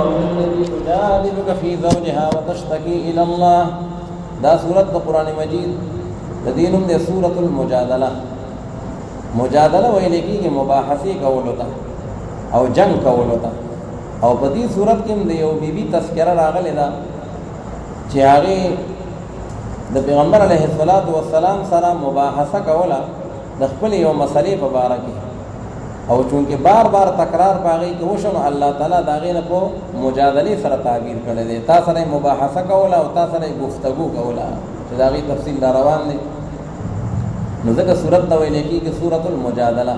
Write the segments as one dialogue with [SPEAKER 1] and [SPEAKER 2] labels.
[SPEAKER 1] التي تجادلك في زوجها وتشتكي الى الله. دا سورت د قران مجید د دینم د سورۃ المجادله. مجادله ویل کیږي مباحثه کول وتا او جنگ کول وتا. او په دې سورت کې د یو بیبي تذکرہ راغلی دا چې هغه د پیغمبر علیه الصلاۃ والسلام سره مباحثه کوله د خپل یو مسلې په اړه کې، او چونکه بار بار تکرار پاغي کې وشو الله تعالی دا غي نه په مجادله سره تعبیر کړی دی. تاسو سره مباحثه کوله او تاسو سره گفتگو کوله چې دا غي تفصیل دا روان دي. نو ځکه سورۃ د ویل کېږي سورۃ المجادله.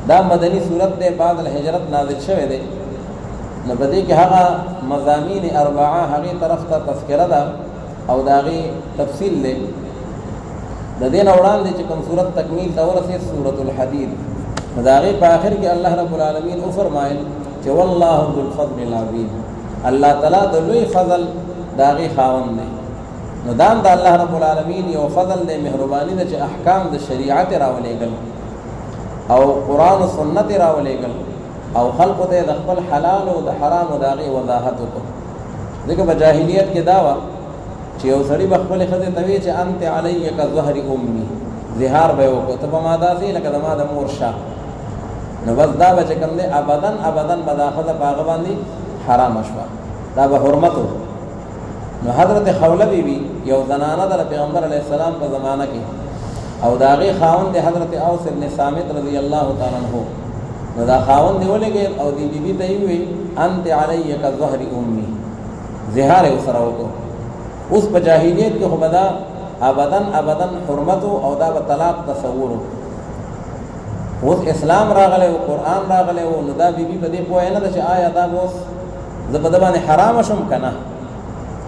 [SPEAKER 1] دا مدنی سورۃ ده، بعد الهجرت نازل شوه دی. نو بده کې هغه مضامین اربعه هغه طرف ته تذکرہ ده او دا غي تفصیل دی. د دین وړاندې چې کوم سورۃ تکمیل دا ورسه سورۃ الحدید. مداغی په آخر کې الله رب العالمین او فرمایل چې والله ذو الفضل العظیم، الله تعالی د لوی فضل داغي خاوند دی. نو دام د الله رب العالمین یو فضل دی، مهربانی ده چې احکام د شریعت راولېګل او قران او سنت راولېګل او خلق ته د خپل حلال او د حرام او داغي وضاحت وکړه. دغه په جاهلیت کې داوا چې یو سړی خپل خزه توی چې انت علیک ظهر امي، زهار به وکړه ته په ما داسې لکه د ما د مور شاه. نو بس دا به کوم دی ابدن بداخذه باغ باندې حرام شوه، دا به حرمتو. نو حضرت خوله بیبي یو زنانه د پیغمبر علی السلام په زمانہ کې او داغي خاوند حضرت اوس ابن صامت رضی الله تعالی عنہ. نو دا خاوند ولګي او دی بیبي ته وی انت علیک ظهر امي، زهار سره وکړه. اوس په جاهلیت کې خو بدا ابدن حرمت او دا به طلاق تصور. اوس اسلام راغله او قران راغله او نو دا بیبي په دې پوهه نه ده چې آیا دا اوس زبدبانه حرام شوم کنه.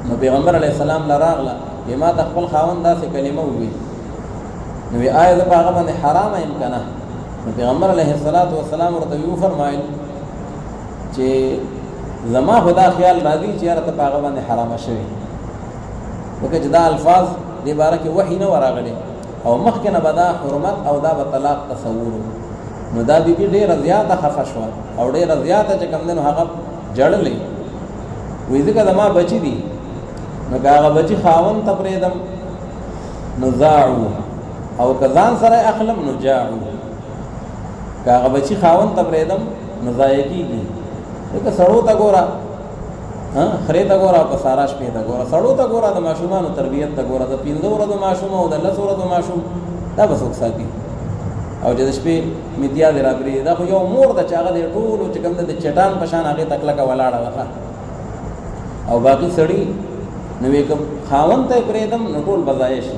[SPEAKER 1] نو پیغمبر علی السلام لراغله یما تخپل خاوند داسې کلمه وی نو آیا دا هغه باندې حرام ایم کنه. نو پیغمبر علیه الصلاۃ والسلام ورته یو فرمایل چې زما خدا خیال راځي چې هغه ته هغه باندې حرام شوی، وکړه دا الفاظ دې باره کې وحی نه وراغلي او مخکې نه بدا حرمت او دا به طلاق تصور. نو دا بیبي ډېره زیاته خفه شوه او ډېره زیاته چې کوم دی نو هغه جړلې. وایي ځکه زما بچي دي، نو که هغه بچي خاوند ته پرېږدم نو ضاعو، او که ځان سره اخلم نو جاعو. که هغه بچي خاوند ته پرېږدم نو ضایع کېږي. ځکه سړو ته ګوره، خرې ته ګوره او په سارا شپې ته ګوره، سړو ته ګوره، د ماشومانو تربیت ته ګوره، د 15 ورځو ماشوم او د 10 ورځو ماشوم دا به څوک ساتي؟ او چې د شپې میدیا دې راپرېږدي. دا خو یو مور ده چې هغه د ټولو چې کوم د چټان په شان هغې ته کلکه ولاړه وه او باقي سړي نو یې که خاوند ته یې پرېږدم نو ټول به ضایع شي،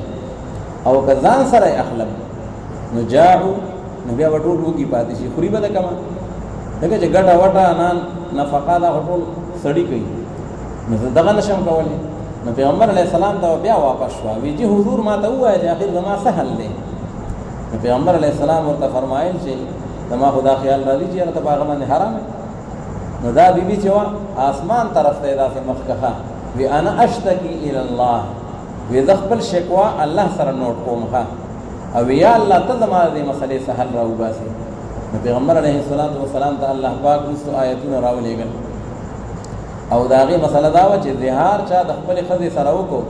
[SPEAKER 1] او که ځان سره یې اخلم نو جاعو، نو بیا به ټول وږي پاتې شي، خوري به د کمه. ځکه چې ګټه وټه نفقه دا ټول سړي کوي، نو دغه نشم کولی. نو پیغمبر علیه السلام ته بیا واپس شوه، وی چې حضور ما ته ووایه چې آخر زما سهل دی. نو پیغمبر علیه السلام ورته فرمایل چې زما خدا خیال راځي چې هغه ته په هغه باندې حرام دی. نو دا بیبي چې وه آسمان طرف ته یې داسې مخ کښه، وی انا اشتکی الی الله، وی زه خپل شکوا الله سره نوټ کوم ښه، او یا الله ته زما دې مسلې سهل راوباسي. نو پیغمبر علیه الصلاۃ والسلام ته الله پاک وروستو آیتونه راولېږل او د هغې مسله دا وه چې زهار چا د خپلې ښځې سره وکړو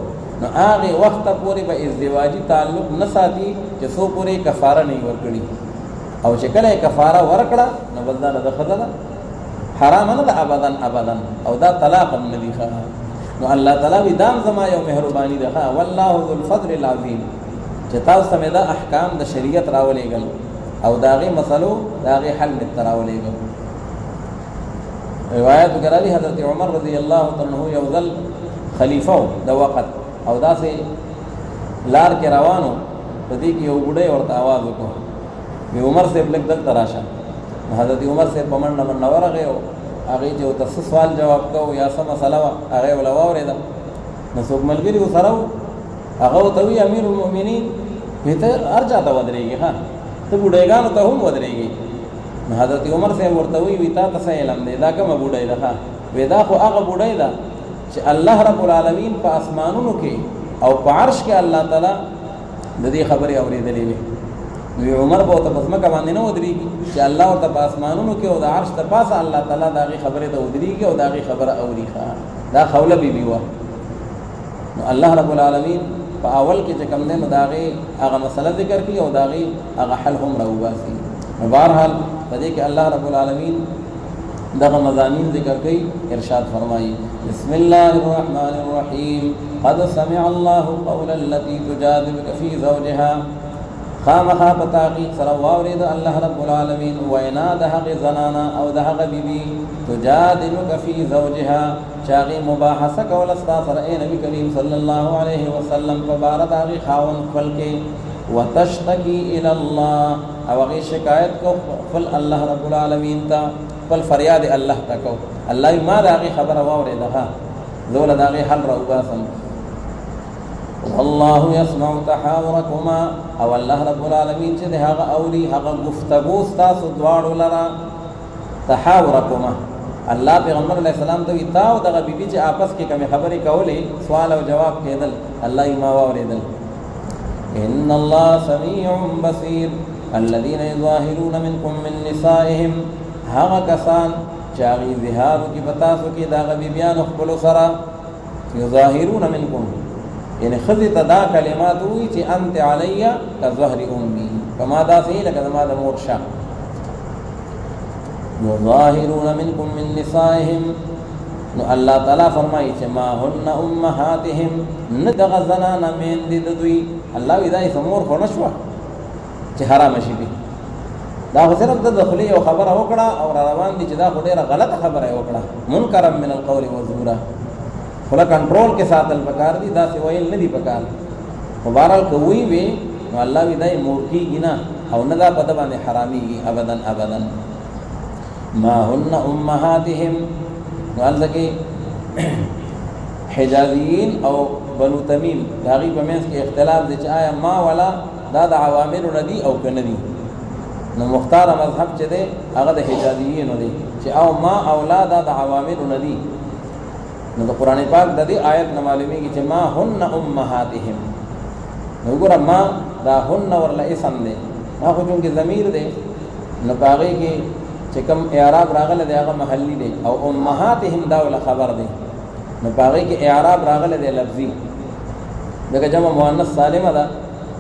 [SPEAKER 1] نو هغې وخته پورې به ازدواجي تعلق نه ساتي چې څو پورې کفاره نه یې ورکړي، او چې کله یې کفاره ورکړه نو بس دا د ښځه ده، حرامه نه ده ابدن، او دا طلاق هم نه دي. نو الله تعالی وي دام زما یو مهرباني ده، والله ذو الفضل العظیم، چې تاسو ته مې دا احکام د شریعت راولېږل او د هغې مسلو د هغې حل مې ته راولېږل. روایت کې راځي حضرت عمر رضی الله تعالی عنہ یو ځل خلیفه د وخت او داسې لار کې روانو، په دې کې یو بوډۍ ورته آواز وکړو، وی عمر صاحب لږ دلته راشه. حضرت عمر صاحب په منډه ورغی او هغې چې ورته څه سوال جواب کوو یا څه مسله وه هغې وله واورېده. نو څوک ملګري ورسره وو، هغه ورته وي امیر المؤمنین وی ته هر چا ته ودرېږي، ښه ته بوډۍ ته هم ودرېږي. نو حضرت عمر صاحب ورته وی تا ته څه علم دی، دا کومه بوډۍ ده؟ ښه وی دا خو هغه بوډۍ ده چې الله رب العالمین په اسمانونو کې او په عرش کې الله تعالی د دې خبرې اورېدلې وي. نو عمر به ته پس مکه باندې نه ودرېږي چې الله ورته په اسمانونو کې او د عرش ته پاسه الله تعالی د هغې خبرې ته ودرېږي او د هغې خبره اوري. دا خوله بیبي وه. نو الله رب العالمین په اول کې چې کوم دی نو د هغې هغه مسله ذکر کړي او د هغې هغه حل هم راوباسي. نو بهرحال په دې کې الله رب العالمین دغه مضامین ذکر کوي. ارشاد فرمایي بسم الله الرحمن الرحیم قد سمع الله قول التي تجادلك في زوجها خامخا په تحقیق سره واورېد الله رب العالمین وینا د هغې زنانه او د هغه بیبي تجادلك في زوجها چې هغې مباحثه کوله ستا سره ای نبي کریم صلی الله علیه وسلم په باره د هغې خاوند خپل کې وتشتکي الی الله او هغې شکایت کو خپل الله رب العالمین ته خپل فریاد الله ته کو. الله ما د هغې خبره واورېده زه له د هغې حل راوباسم. والله يسمع تحاوركما او الله رب العالمین چې د هغه اوري هغه گفتگو ستاسو دواړو لره. تحاوركما الله پیغمبر علیه السلام ته وی تا او دغه بیبي چې آپس کې کومې خبرې کولې سوال او جواب کېدل الله یې ما واورېدل. ان الله سمیع بصیر الذين يظاهرون منكم من نسائهم هغه کسان چې هغې ظهار وکړي په تاسو کې د هغه بیبیانو خپلو سره یظاهرون منکم یعنی ښځې ته دا کلمات ووایي چې انت علی کظهر امي کما داسې لکه زما د مور شه. یظاهرون منکم من نسائهم نو الله تعالی فرمایي چې ما هن امهاتهم نه دغه زنانه میندې د دوی. الله وایي دا یې مور خو نه شوه چې حرامه شي دي. دا خو صرف د خولې یو خبره وکړه او را روان دي چې دا خو ډېره غلطه خبره یې وکړه. منکرا من القول وزورا خوله کنټرول کې ساتل پکار دي داسې ویل نه دي پکار. خو بهرحال که وی وي نو الله وایي دا یې مور کېږي نه او نه دا په ده باندې حرامېږي ابدا ابدا. ما هن امهاتهم نو هلته کې حجازیین او بنو تمیم د هغې په منځ کې اختلاف دی چې آیا ما ولا دا د عواملو نه دي او که نه دي. نو مختاره مذهب چې دی هغه د حجازیینو دی چې او ما اولا دا د عواملو نه دي. نو د قرآن پاک د دې آیت نه معلومیږي چې ما هن امهاتهم. نو وګوره ما دا هن ورله اسم دی ما خو چونکې ضمیر دی نو په هغې کې چې کوم اعراب راغلی دی هغه محلي دی او امهاتهم دا وله خبر دی نو په هغې کې اعراب راغلی دی لفظي ځکه جمع مؤنث سالمه ده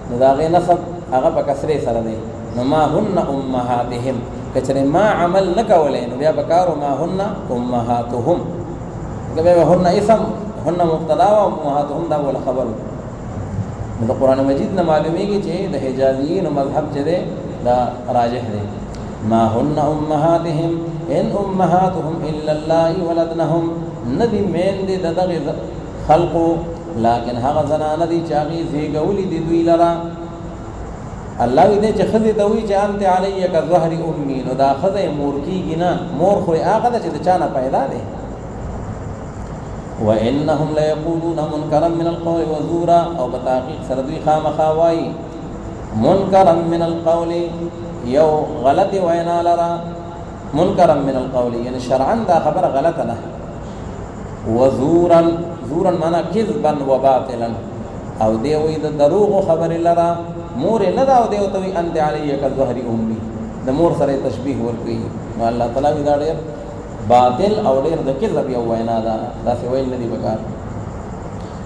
[SPEAKER 1] نو د هغې نصب هغه په کسرې سره دی. نو ما هن امهاتهم که چېرې ما عمل نه کولی نو بیا پکار ما هن امهاتهم بیا هن اسم هن مبتدا و امهاتهم دا وله خبر. نو د قرآن مجید نه معلومیږي چې د حجازیینو مذهب چې دی دا راجح دی. ما هن امهاتهم ان امهاتهم الا اللائي ولدنهم ندی میندې د دغې خلقو لیکن هغه زنانه دي چې هغې زیږولي دي دوی لره. الله وی دی چې ښځې ته وایي چې انت علی کظهر امي نو دا ښځه یې مور کېږي نه. مور خو یې هغه ده چې د چا نه پیدا دی. وانهم لیقولون منکرا من القول وزورا او په تحقیق سره دوی خامخا وایي منکرا من القول یو غلطی وینا لرا. منکرا من القول یعنی شرعا دا خبر غلطه ده. وزورا زورا مانا کذبا و باطلا او دی وی د دروغ خبر لرا مور نه دا او دی او توي انت علی کظهر امي د مور سره تشبیه ورکوي. نو الله تعالی دا ډېر باطل او ډېر د کذب یو وینا ده داسې ویل نه دي پکار.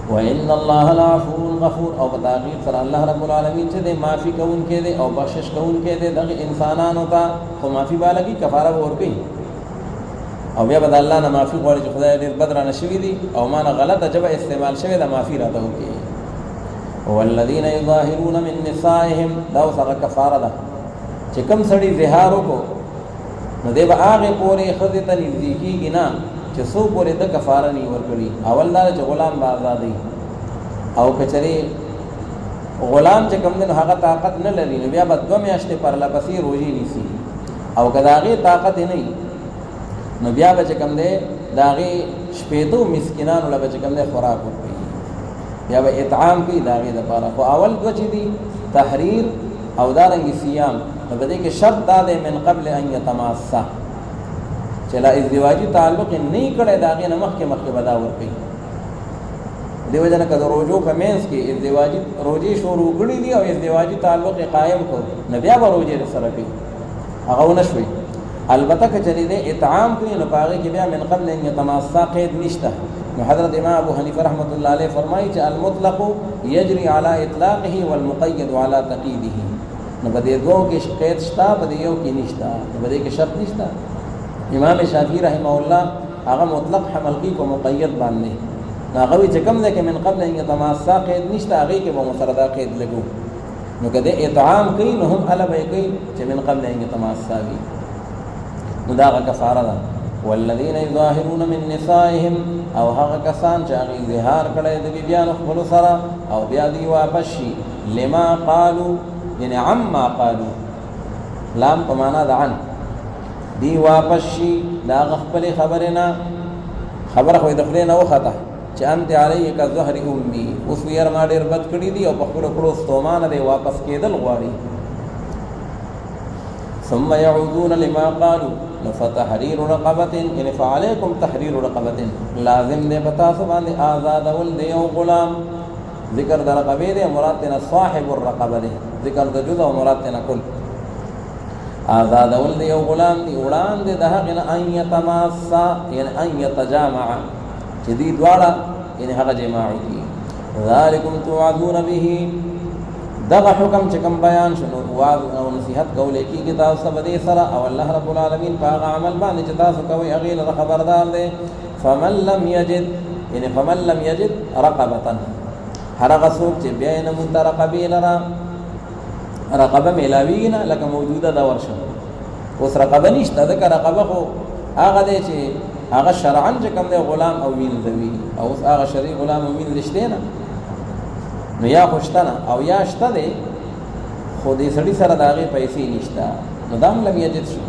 [SPEAKER 1] وان الله لعفو غفور او په تحقیق سره الله رب العالمین چې دی معافي کوونکی دی او بخشش کوونکی دی دغه انسانانو ته خو معافي به لګي کفاره به ورکوي او بیا به د الله نه معافي غواړي چې خدای ډېر بد رانه شوي دي او ما نه غلطه ژبه استعمال شوې ده معافي راته وکړي. والذین یظاهرون من نسائهم دا اوس هغه کفاره ده چې کوم سړي ظهار وکړو نو دی به هغې پورې ښځې ته نږدې کېږي نه چې څو پورې د کفاره نه ورکړي. اول دا چې غلام به ازادوي او که چېرې غلام چې کوم دی نو هغه طاقت نه لري نو بیا به 2 میاشتې پرلپسې روژې نیسي او که د هغې طاقت یې نه وي نو بیا به چې کوم دی د هغې 15 مسکینانو له به چې کوم دی خوراک ورکوي بیا به اطعام کوي د هغې دپاره. خو اول 2 چې دي تحریر او دارنګې صیام نو په دې کې شرط دا دی من قبل ان یتماسا چې لا ازدواجي تعلق یې نه یې کړی د هغې نه مخکې به دا ورکوي. دیو جن کا روزو کا مینس کې ازدواجی روزي شروع کړی دی او ازدواجی تعلق قائم کو نبي ابو روزي سره کوي هغه نشوي البته کچری دې اطعام کوي نو پاغه کې بیا من قبل ان يتماسا قید نشته نو حضرت امام ابو حنیفه رحمۃ اللہ علیہ فرمایي چې المطلق يجري على اطلاقه والمقيد على تقييده نو بده دوه کې قید شته بده یو کې نشته بده کې شرط نشته امام شافعی رحمه الله هغه مطلق حمل کی کو مقید باندې ناغوی چې کوم ده کې من قبل ان يتماسا قید نشته هغه کې به مسردا قید لګو نو کده اطعام کوي نو هم الا به کوي چې من قبل ان يتماسا وي نو دا کفاره ده والذین یظاهرون من نسائهم او هغه کسان چې هغه اظهار کړي د بیان خپل سره او بیا دی واپس شي لما قالوا یعنی عما قالوا لام په معنا ده عن دی واپس شي دا خپل خبرنا خبره خو د خپل نه وخته چې انت علی کا ظهر امي اوس وير ما ډیر بد کړی دی او په خپل کړو ستومان دی واپس کېدل غواړي ثم يعودون لما قالوا لفتحرير رقبه ان فعليكم تحرير رقبه لازم دې پتا سو باندې آزاد ول دی او غلام ذکر در رقبه دی مراد نه صاحب الرقبه دی ذکر د جزء او مراد نه کل آزاد ول دی او غلام دی وړان دی دغه ان يتماسا یعنی ان يتجامع جديد والا یعنی هغه جماع دي ذالکم توعدون به دغه حکم چې کوم بیان شنو واعظ او نصيحت کولې کیږي تاسو باندې سره او الله رب العالمین په هغه عمل باندې چې تاسو کوي هغه له خبردار دی فمن لم يجد یعنی فمن لم يجد رقبه هرغه څوک چې بیا نه مترقبه لرا رقبه ملاوینا لکه موجوده دا ورشه اوس رقبه نشته دا رقبه خو هغه دی چې هغه شرعاً چې کوم دی غلام او وین دوی او هغه شرعي غلام او وین لشته نه نو یا خوشتنه او یا شته دی خو دې سړي سره د هغې پیسې نشته نو دا هم لم یجد شي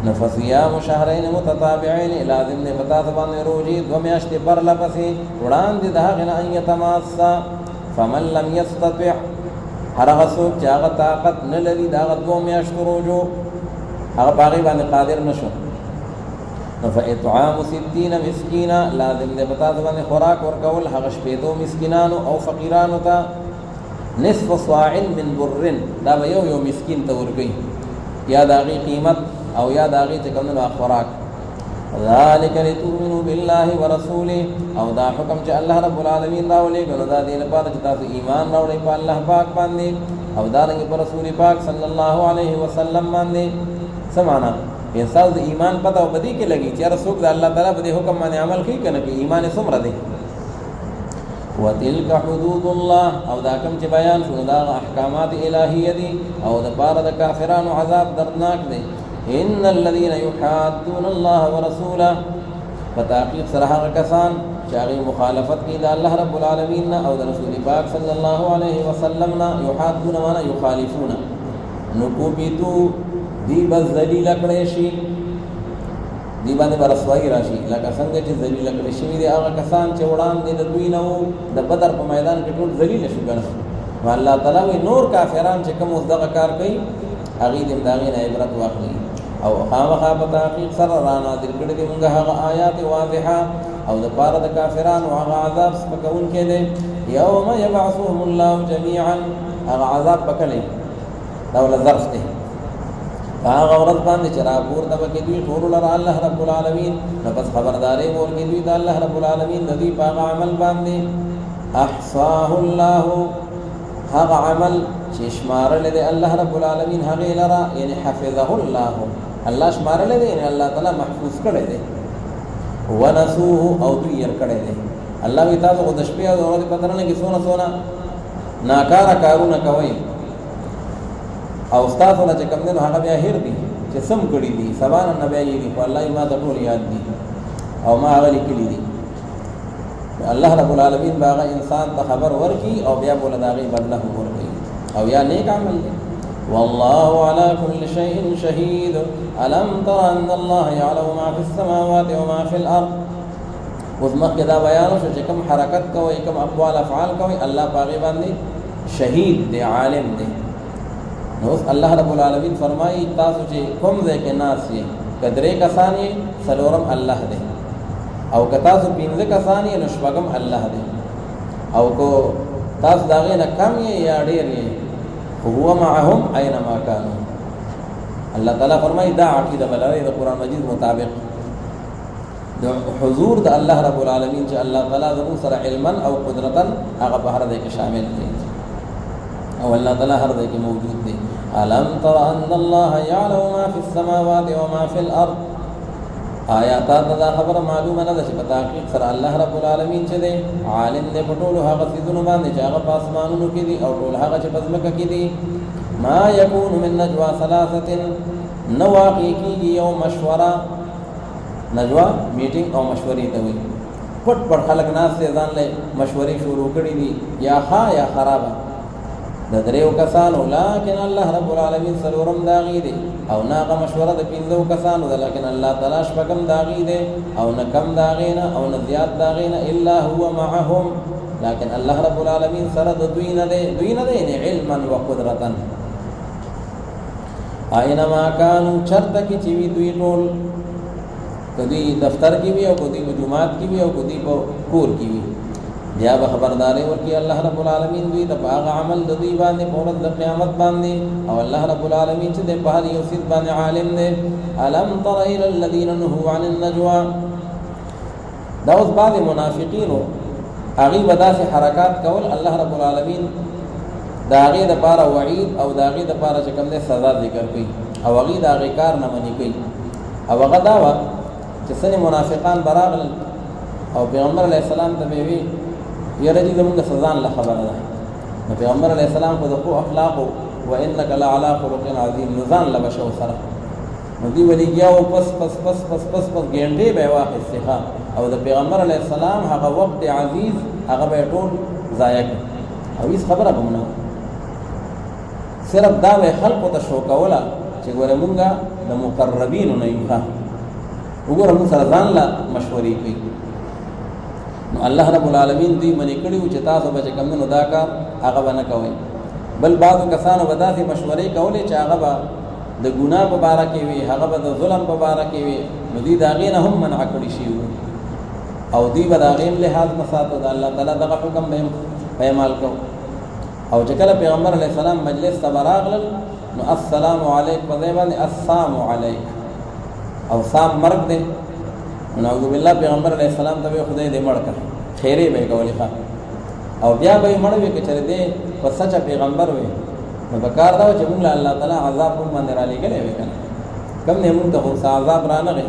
[SPEAKER 1] نو فصیام شهرین متتابعین لازم دی په تاسو باندې روژې 2 میاشتې پرله پسې وړاندې د هغې نه ان یتماسا فمن لم یستطع هر هغه څوک چې هغه طاقت نه لري د هغه 2 میاشتو روژو هغه په هغې باندې قادر نه شو فاطعام 60 مسکینا لازم دې پتا ځوانه خوراک ورکول هغه شپېدو مسکینانو او فقیرانو ته نصف صاع من بر دا به یو مسکین ته ورګي یا داغي قیمت او یا داغي چې کومه خوراک ذالک لتؤمنوا بالله ورسوله او دا حکم چې الله رب العالمین راولې غنو دا دې لپاره چې تاسو ایمان راوړئ په الله پاک باندې او دا رنګ پر رسول پاک صلی الله علیه وسلم باندې سمانا انسان د ایمان پته او بدی کې لګي چې رسول د الله تعالی په حکم باندې عمل کوي کنه کې ایمان څومره دی وتلك حدود الله او دا کوم چې بیان شو دا احکامات الهیه دي او د بار د کافرانو عذاب دردناک دی ان الذين يحادون الله ورسوله فتحقیق سره هغه کسان چې هغه مخالفت کوي د الله رب العالمین او د رسول پاک صلی الله علیه وسلم نه يحادون معنا يخالفون نکوبیتو دی بس ذلیل کړي شي دی باندې برسوایی راشي لکه څنګه چې ذلیل کړي شي دی هغه کسان چې وړاندې د دوی نه وو د بدر په میدان کې ټول ذلیل شو کنه الله تعالی نور کافران چې کوم اوس دغه کار کوي هغه دې داغې نه عبرت واخلي او خامخا په تحقیق سره را نازل کړي دي موږ هغه آیات واضحه او د پاره د کافرانو هغه عذاب سپکون کې دي یوم یبعثهم الله جميعا هغه عذاب پکړي دا ول ظرف دی هغه ورځ باندې چې راپور ته کې دوی ټول لره الله رب العالمین نو بس خبرداري ورکې دوی د الله رب العالمین د دې په عمل باندې احصاه الله هغه عمل چې شمارل دي الله رب العالمین هغه لره یعنی حفظه الله الله شمارل دي یعنی الله تعالی محفوظ کړی دی ونسوه او دوی ير کړی دی الله وی تاسو د شپې او ورځې په ترنه کې سونه ناکاره کارونه کوي او استاد ولا چې کوم نه هغه بیا هیر دي چې سم کړی دي سبحان النبي یې په الله ما ته ټول یاد دي او ما هغه لیکلي دي الله رب العالمین باغ انسان ته خبر ورکی او بیا بوله داغي بدله ورکی او یا نیک عمل دی والله على كل شيء شهيد الم تر ان الله يعلم ما في السماوات وما في الارض وذمك دا بیان شو چې کوم حرکت کوي کوم اقوال افعال کوي الله باغي باندې شهید دی عالم دی نو الله رب العالمین فرمایي تاسو چې کوم ځای کې ناس یې کدرې کسان یې سلورم الله دی او کتا سو پینځه کسان یې نو شپږم الله دی او کو تاسو دا غي نه کم یې یا ډیر یې هو معهم اينما كانوا. الله تعالی فرمایي دا عقیده بلوي د قران مجید مطابق د حضور د الله رب العالمین چې الله تعالی زموږ سره علما او قدرتا هغه په هر ځای کې شامل دی او الله تعالی هر ځای کې موجود دی. الم تر ان الله يعلم ما في السماوات وما في الارض. آیات دا خبر معلومه نه ده چې په تحقیق سره الله رب العالمین چې دی عالم دی په ټولو هغه څیزونو باندې چې هغه په اسمانونو کې دي او ټول هغه چې په ځمکه کې دي. ما يكون من نجوى ثلاثه نواقي کیږي یو مشوره. نجوا میټینګ او مشورې ته وي. پټ پټ خلک ناس ته ځان له مشورې شروع کړي دي یا ښه یا خرابه د دریو کسانو، لیکن الله رب العالمین سرورم داغي دي او ناغه مشوره د پینځو کسانو ده، لیکن الله تعالی شپږم داغي دي او نه کم داغینا او نه زیات داغینا الا هو معهم. لیکن الله رب العالمین سره د دوی نه دي علما وقدرتا. اينما كانوا چرته کی چې وی دوی ټول کدی دفتر کی وی او کدی جمعات کی وی او کدی کور کی وی بیا به خبرداري ورکی الله رب العالمین دوی ته هغه عمل د دوی باندې په ورځ د قیامت باندې او الله رب العالمین چې د په هر یو څه باندې عالم دی. الم تر الى الذين نهوا عن النجوى. دا اوس بعض منافقینو هغه بداسه حرکات کول الله رب العالمین دا هغه د پاره وعید او دا هغه د پاره چې کوم د سزا ذکر کوي او هغه دا هغه کار نه منې کوي او هغه دا و چې څنګه منافقان براغل او پیغمبر علیه السلام ته وی یره دې زموږ سزا نه خبره ده. نو پیغمبر علیه السلام کو د اخلاق او انک لعلى خلق عظیم نزان لبشو سره نو دی ولګیاو پس پس پس پس پس پس ګنټې به واخستخه او د پیغمبر علیه السلام هغه وخت عزیز هغه به ټول ضایع او هیڅ خبره به نه صرف دا به خلق ته شو کوله چې ګوره مونږه د مقربین نه یو ښه وګوره موږ سره ځان لا مشورې کوي. نو الله رب العالمین دې منې کړیو چې تاسو به کوم نو دا کار هغه باندې کوي. بل بعضو کسانو به داسې مشورې کولې چې هغه به د ګناه په باره کې وي، هغه به د ظلم په باره کې وي، نو دې د هغې نه هم منع کړي شي او دې به د هغې لحاظ نه ساتو. د الله تعالی دغه حکم به اعمال کوو. او چې کله پیغمبر علیه السلام مجلس ته راغلل نو السلام علیک په ځای باندې السلام علیک او سام مرګ دی. نعوذ بالله پیغمبر علیه السلام ته خدای دې مړ کړ خیرې به کولې ښه او بیا به مړ وي که چېرې دې په سچه پیغمبر وي نو پکار دا و چې موږ له الله تعالی عذاب موږ باندې رالېږلی وي که نه کوم دی موږ ته خو څه عذاب رانغی.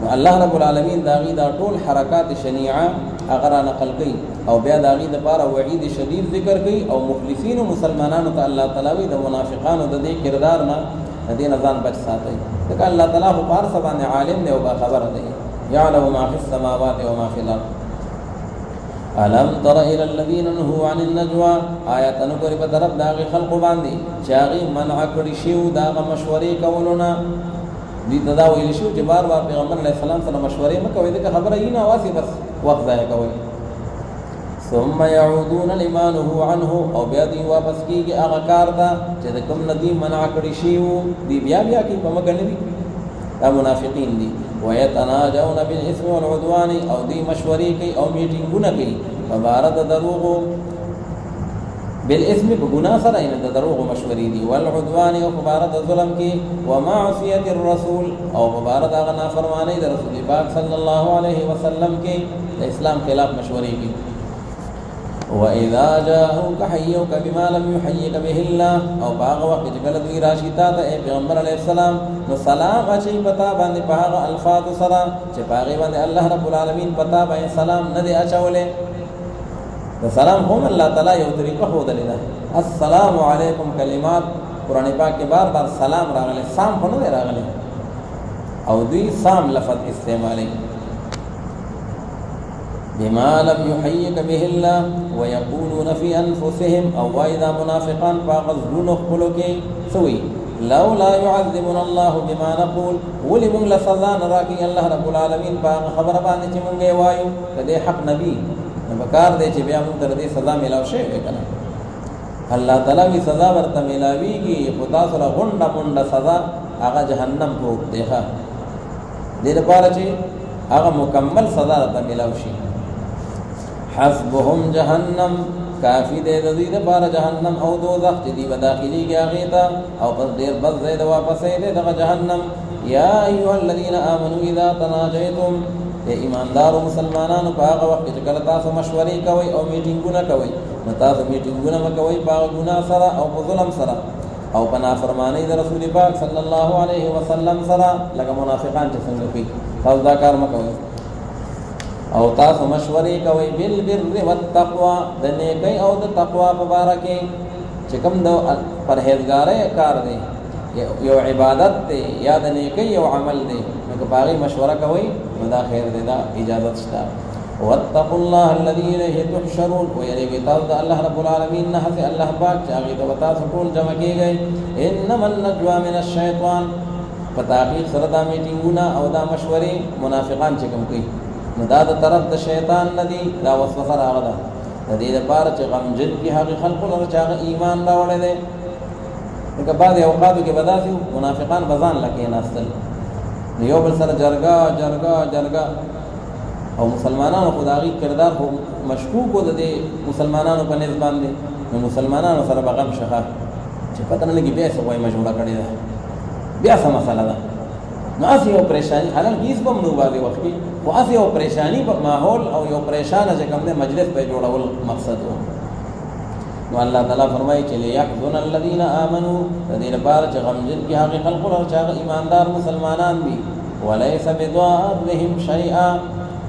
[SPEAKER 1] نو الله رب العالمین د هغې دا ټول حرکات شنیعه هغه را نقل کوي او بیا د هغې دپاره وعید شدید ذکر کوي او مخلصینو مسلمانانو ته الله تعالی وایي د منافقانو د دې کردار نه د دې نه ځان بچ ساتئ ځکه الله تعالی خو په هر څه باندې عالم دی او باخبره دی. يعلم ما في السماوات وما في الارض. الم تر الى الذين نهوا عن النجوى. آیات نګوري په طرف داغه خلق باندې چې هغه منع کړی شیو داغه مشورې کولونه دي تدا ویل شو چې بار بار پیغمبر علیه السلام سره مشورې مکوئ دغه خبره یې نه واسي بس وخت ضایع کوي. ثم يعودون لما نهوا عنه او بیا دی واپس کیږي هغه کار دا چې د کوم ندی منع کړی شیو دی بیا کی په مګ نه دي دا منافقین دي. ويتناجون بالاثم والعدوان او دی مشورې کوي او میټینګونه کوي فبارد دروغ بالاثم بغنا سره ان دروغ مشورې دي والعدوان او فبارد ظلم کوي ومعصيه الرسول او فبارد هغه نافرمانی د رسول پاک صلی الله علیه وسلم کې د اسلام خلاف مشورې کوي. واذا جاءوك حيوك بما لم يحيك به الله او باغ وقت چې کله دوی راشي تا ته پیغمبر علیه السلام نو سلام اچي پتا باندې په هغه الفاظ سره چې باغ باندې الله رب العالمین پتا باندې سلام نه دی اچولې. د سلام هم الله تعالی یو طریقه هو دلیدا السلام علیکم کلمات قران پاک کې بار بار سلام راغلي سام خو نه راغلي او دوی سام لفظ استعمالي بما لم يحيك به الله ويقولون في انفسهم او واذا منافقان فغزلون خلق سوي لولا يعذبنا الله بما نقول ولمن لسذا نراكي الله رب العالمين خبر باندې چې مونږه وایو کله حق نبی نبکار دی چې بیا موږ تر دې سزا ملاو شي کنه الله تعالی وی سزا ورته ملاويږي خدا سره غونډه غونډه سزا هغه جهنم پروت دی ښه دې لپاره چې هغه مکمل سزا ورته ملاو شي حسبهم جهنم کافی دے دې لپاره جهنم او دوزخ چې دی بداخلي کې هغه ته او پس ډیر بس زید واپس دې دغه جهنم. یا ایها الذین آمنوا اذا تناجیتم اے ایماندارو مسلمانانو په هغه وخت چې کله تاسو مشورې کوئ او میټینګونه کوئ نو تاسو میټینګونه مکوئ په ګناه سره او په ظلم سره او په نافرمانی د رسول پاک صلی الله علیه وسلم سره لکه منافقان چې څنګه کوي تاسو دا کار مکوئ. او تاسو مشورې کوئ بالبر والتقوا د نیکۍ او د تقوا په باره کې چې کوم د پرهیزګارۍ کار دی یو عبادت دی یا د نیکۍ یو عمل دی نو که په هغې مشوره کوئ نو دا خیر دی دا اجازت شته. واتقوا الله الذي اليه تحشرون ويريږئ تاسو د الله رب العالمین نه هسې الله پاک چې هغې ته به تاسو ټول جمع کېږئ. انما النجوى من الشیطان په تحقیق سره دا میټینګونه او دا مشورې منافقان چې کوم کوي نو دا د طرف د شیطان نه دي دا وسوسه راغله ده د دې لپاره چې غمجن کړي هغې خلقو لره چې هغه ایمان راوړی دی. لکه بعضې اوقاتو کې به داسې منافقان به ځان له کېناستل نو یو بل سره جرګه او مسلمانانو خو د هغې کردار خو مشکوک و د دې مسلمانانو په نسب باندې نو مسلمانانو سره به غم شخه چې پته نه لګي بیا څه غویمه جوړه کړې ده بیا څه مسله ده نو هسې یو پریشاني حالانکه هېڅ به هم نو بعضې وخت کې خو هسې یو پریشاني ماحول او یو پریشانه چې کوم دی مجلس به جوړول مقصد و. نو الله تعالی فرمایي چې لیحزن الذین آمنوا د دې لپاره چې غمجن کړي هغې خلقو لره چې هغه ایماندار مسلمانان وي ولیس بضارهم شیئا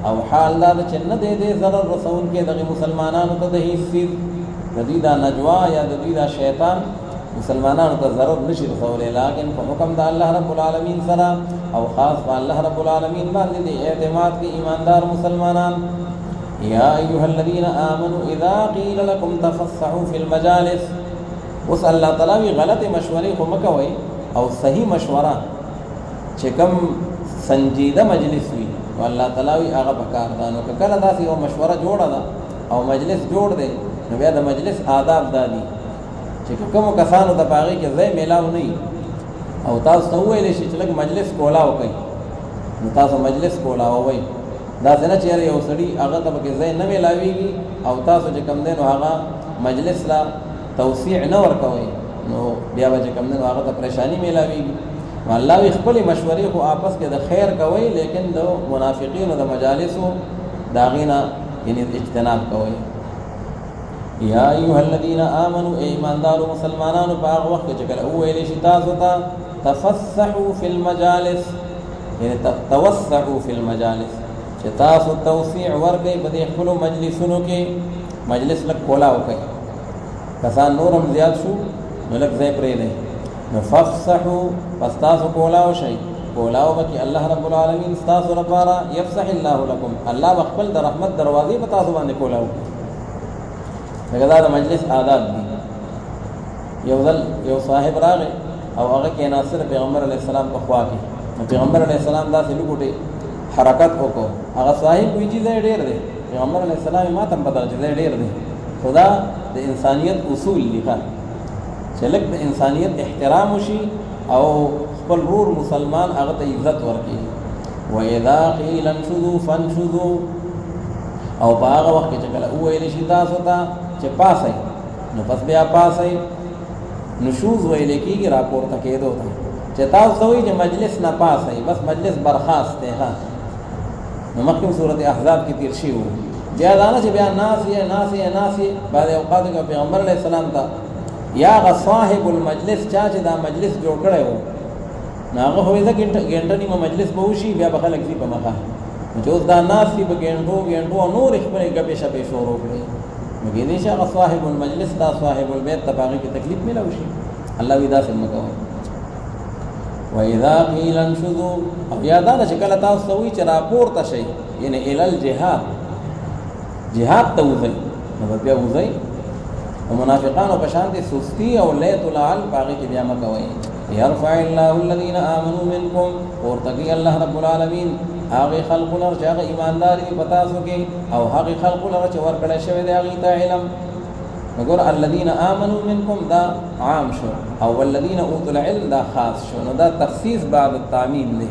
[SPEAKER 1] او حال دا چې نه دی دې ضرر رسونکی دغې مسلمانانو ته د هېڅ څیز د دوی دا نجوا یا د دوی دا شیطان مسلمانانو ته ضرر نشي رسولی لیکن په حکم د الله رب العالمین سره او خاص په الله رب العالمین باندې د اعتماد کې ایماندار مسلمانان. یا ایها الذین آمنوا اذا قیل لکم تفصحوا فی المجالس اوس الله تعالی وی غلطې مشورې خو مه کوئ او صحیح مشوره چې کوم سنجیده مجلس وي نو الله تعالی وی هغه پکار ده. نو که کله داسې یو مشوره جوړه ده او مجلس جوړ دی نو بیا د مجلس آداب دا دي چې کومو کسانو ته په هغې کې ځای میلاو نه وي او تاسو ته وویلی شي چې لږ مجلس کولاو کوئ نو تاسو مجلس کولاوئ داسې نه چې یاره یو سړي هغه ته پکې ځای نه میلاویږي او تاسو چې کوم دی نو هغه مجلس لا توسیع نه ورکوئ نو بیا به چې کوم دی نو هغه ته پریشاني میلاویږي. نو الله وی خپلې مشورې خو آپس کې د خیر کوئ لیکن د منافقینو د مجالسو د هغې نه یعنې اجتناب کوئ. یا ایها الذین آمنوا ای ایماندارو مسلمانانو په هغه وخت کې چې کله وویلی شي تاسو ته تفسحوا فی المجالس یعنې توسعوا فی المجالس چې تاسو توسیع ورکئ په دې خپلو مجلسونو کې مجلس لږ کولاو کوئ کسان نور هم زیات شو نو لږ ځای پرېږدئ نو فافسحوا پس تاسو کولاو شئ کولاو به کې الله رب العالمین ستاسو لپاره یفسح الله لکم الله به خپل د رحمت دروازې په تاسو باندې کولاو لکه دا د مجلس آداب دي. یو ځل یو صاحب راغی او هغه کېناسته د پیغمبر علیه السلام په خوا کې نو پیغمبر علیه السلام داسې لږوټې حرکت وکړو هغه صاحب وایي چې ځای ډېر دی پیغمبر علیه السلام یې ما ته هم پته چې ځای ډېر دی خو دا د انسانیت اصول دي ښه چې لږ د انسانیت احترام وشي او خپل رور مسلمان هغه ته عزت ورکړي. واذا قیل انشزوا فانشزوا او په هغه وخت کې چې کله وویلی شي تاسو ته چې پاسئ نو پس بیا پاسئ. نشوز ویلی کېږي راپورته کېدو ته چې تاسو ته وایي چې مجلس نه پاسئ بس مجلس برخاست دی ښه نو مخکې صورت احزاب کې تیر شوي وو بیا دا نه چې بیا ناسې بعضې اوقاتو کې پیغمبر علیه السلام ته یا هغه صاحب المجلس چا چې دا مجلس جوړ کړی و نو هغه خو یې ګنټه نیمه مجلس به وشي بیا به خلک ځي په مخه چې اوس دا ناستي به ګنټو او نورې خپلې ګپې شپې شروع کړي نو کېدای شي هغه صاحب المجلس دا صاحب البیت ته په هغې کې تکلیف میلاو شي الله وایي داسې مه کوئ. واذا قیل انشزوا او یا دا چې کله تاسو ته وایي چې راپورته شئ یعنې الی الجهاد جهاد ته وځئ نو به بیا وځئ او منافقانو په شان دي سستی او لیت العل په هغې کې بیا مه کوئ. یرفع الله الذین آمنوا منکم پورته کوي الله رب العالمین هغې خلقو لره چې هغه ایماندار دي په تاسو کې او هغې خلقو لره چې ورکړی شوی دی هغې ته علم. نو ګوره الذین آمنوا منکم دا عام شو او والذین اوتوا العلم دا خاص شو نو دا تخصیص بعد التعمیم دی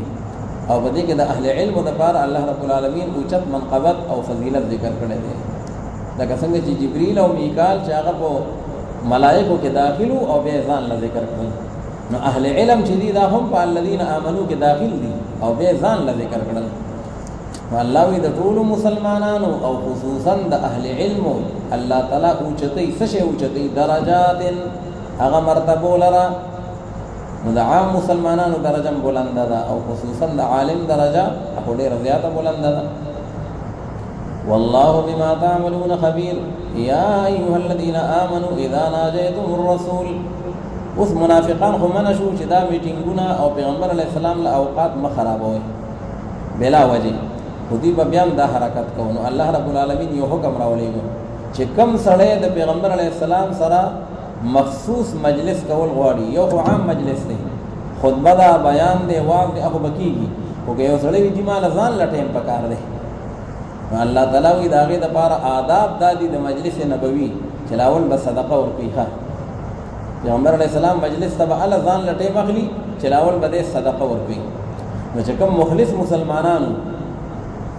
[SPEAKER 1] او په دې کې د اهل علمو دپاره الله رب العالمین اوچت منقبت او فضیلت ذکر کړی دی. لکه څنګه چې جبريل او میکال چې هغه په ملائکو کې داخلو او بیا ځان له ذکر کړل نو اهل علم چې دي دا هم په الذين امنوا کې داخل دي او بیا ځان له ذکر کړل الله وی د ټول مسلمانانو او خصوصا د اهل علم الله تعالی اوچتي سشه اوچتي درجات هغه مرتبه لرا نو د عام مسلمانانو درجه بلند ده او خصوصا د عالم درجه هغه ډیره زیاته بلند ده والله بما تعملون خبير يا ايها الذين امنوا اذا ناجيتم الرسول اوس منافقان خو منشو چې دا میټینګونه او پیغمبر علی السلام له اوقات مخربوي بلا وجه خودی به بیا دا حرکت کوو الله رب العالمین یو حکم راولېږي چې کم سړی د پیغمبر علی السلام سره مخصوص مجلس کول غواړي یو عام مجلس دی خطبه دا بیان دی واو دی هغه بکیږي خو یو سړی وي چې مال ځان لټیم پکار دی الله تعالی وی داغه د پاره آداب دادی د مجلس نبوي چلاول به صدقه ورکړي پیغمبر علی السلام مجلس تبع ال ځان لټیم اخلي چلاول به صدقه ورکړي نو چې کوم مخلص مسلمانانو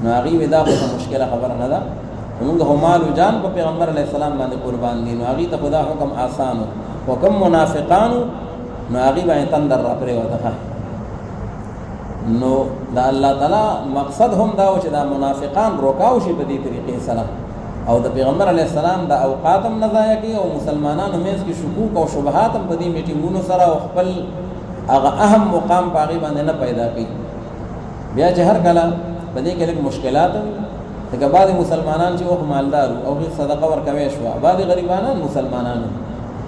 [SPEAKER 1] نو هغه ودا خو مشکله خبره نه ده موږ هم مال او جان په پیغمبر علی السلام باندې قربان دي نو هغه ته خدا حکم آسان او کوم منافقان نو هغه باندې تندر را پرې وته نو دا الله تعالی مقصد هم دا چې دا منافقان روکاو شي په دې طریقې سره او د پیغمبر علی السلام د اوقاتم نه ضایع کی او مسلمانانو مېز کې شکوک او شبهات هم په دې میټینګونو سره او خپل هغه اهم مقام باغی باندې نه پیدا کوي بیا چې هر کله په دې کې لږ مشکلات دغه بعض مسلمانان چې او مالدار او هیڅ صدقه ورکوي شو بعض غریبانان مسلمانانو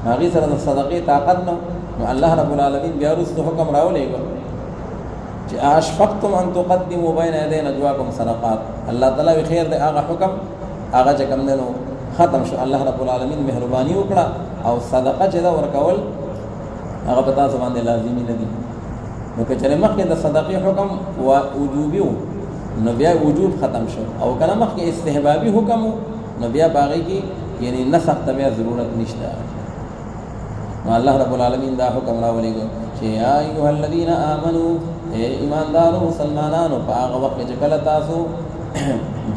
[SPEAKER 1] هغه سره د صدقې طاقت نو الله رب العالمین بیا رسو حکم راولېږي چې اشفقتم ان تقدموا بين يدي نجواكم صدقات الله تعالی خیر دې هغه حکم هغه چې کوم نو ختم شو الله رب العالمین مهرباني وکړه او صدقه چې دا ورکول هغه په تاسو باندې لازمي نه دي نو که چې مخکې د صدقې حکم او وجوبي نو بیا وجوب ختم شو او کله مخکې استحبابي حکم نو بیا باغی کې یعنی نسخ ته بیا ضرورت نشته نو الله رب العالمین دا حکم راولېږي چې یا ایها الذین آمنو اے ایماندارو مسلمانانو په هغه وخت چې کله تاسو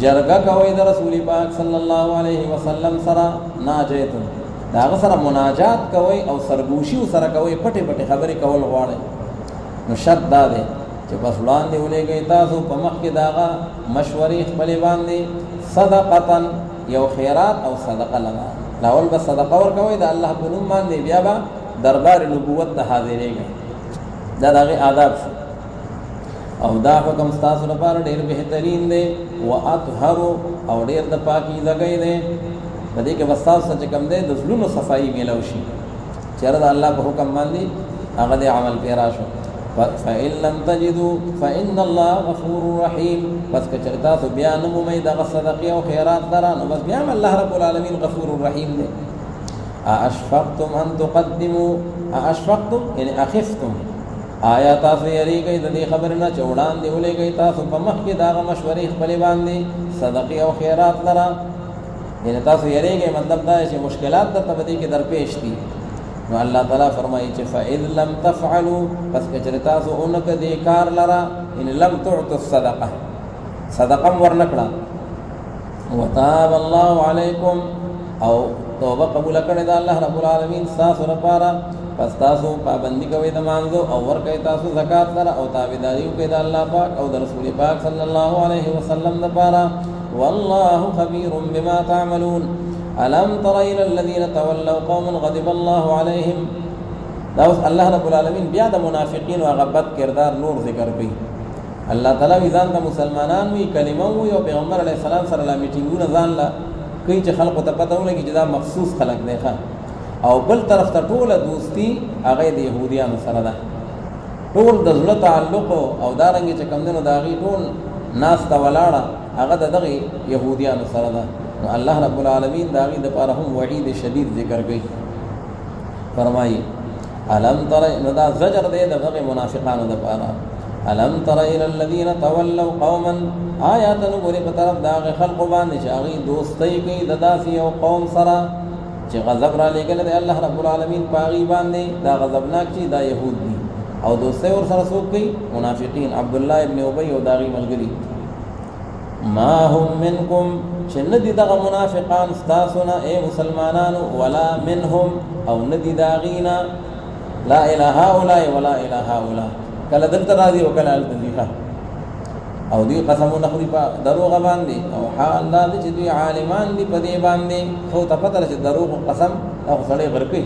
[SPEAKER 1] جرګه کوي د رسول پاک صلی الله علیه وسلم سره ناجیتون دا سره مناجات کوي او سرګوشي سره کوي پټه پټه خبرې کول غواړي نو شرط دا دی چې بس وړاندې ولېږي تاسو په مخ کې داغه مشورې خپل باندې صدقتن یو خیرات او صدقه لنا لاول بس صدقه ورکوي د الله په نوم باندې بیا به دربار نبوت ته حاضرېږي دا دغه آداب شو او دا حکم تاسو لپاره ډېر بهترین دی او اطهر او ډېر د پاکي لګي دی په دې کې وساو چې کوم دی د زلونو صفائی میلو شي چیرې د الله په حکم باندې هغه د عمل پیرا شو فإن لم تجدوا فإن الله غفور رحيم بس کچرتا تو بیان مو مې د صدقې او خیرات درانو بس بیا الله رب العالمین غفور رحیم دی اشفقتم ان تقدموا اشفقتم یعنی اخفتم آیا تاسو یریږئ د دې خبر نه چوڑان دی ولېږئ تاسو په مخ کې دا مشورې خپل باندې صدقې او خیرات لرا یعنی تاسو یریږئ مطلب دا چې مشکلات د تبدی کې درپېښ دي نو الله تعالی فرمایي چې فإذ لم تفعلوا پس کچره تاسو اونک دې کار لرا ان لم تعطوا الصدقه صدقه ورنکړه وتاب الله علیکم او توبه قبول کړه د الله رب العالمین تاسو لپاره پس تاسو پابندي کوي د مانزو او ور کوي تاسو زکات لرا او تابعداري کوي د الله پاک او د رسول پاک صلی الله علیه وسلم لپاره والله خبير بما تعملون ألم تر إلى الذين تولوا قوم غضب الله عليهم دا الله رب العالمین بیا د منافقین او غبط کردار نور ذکر کوي الله تعالی ځان د مسلمانانو وی کلمه وی او پیغمبر علی السلام سره لا میټینګونه ځان لا کوي چې خلکو ته پته ولګي چې دا مخصوص خلک دی او بل طرف ته ټوله دوستی هغه د يهوديانو سره ده ټول د زړه تعلق او دارنګ چې کم دنو داغي ټول ناس ته ولاړه هغه دغه يهوديانو سره ده الله رب العالمین داغي د پاره هم وعید شدید ذکر کوي فرمایي الم تر ندا زجر دې دغه منافقانو د پاره الم تر الى الذين تولوا قوما آیات نګوري په طرف داغه خلق باندې چې هغه دوستۍ کوي د داسي او قوم سره چې غضب را لګل دی الله رب العالمین پاغي باندې دا غضبناک چې دا يهود دي او دوستۍ ور سره څوک کوي منافقین عبد الله ابن ابي او داغي ملګری ما هم منکم چې ندي دغه منافقان ستاسونا اے مسلمانانو ولا منهم او ندي داغینا لا اله هؤلاء ولا اله هؤلاء کله دلته راځي او کله دلته او دوی قسمونه خوري په دروغ باندې او حال دا چې دوی عالمان دي په دې باندې خو ته پته چې دروغ قسم او سړی ورکي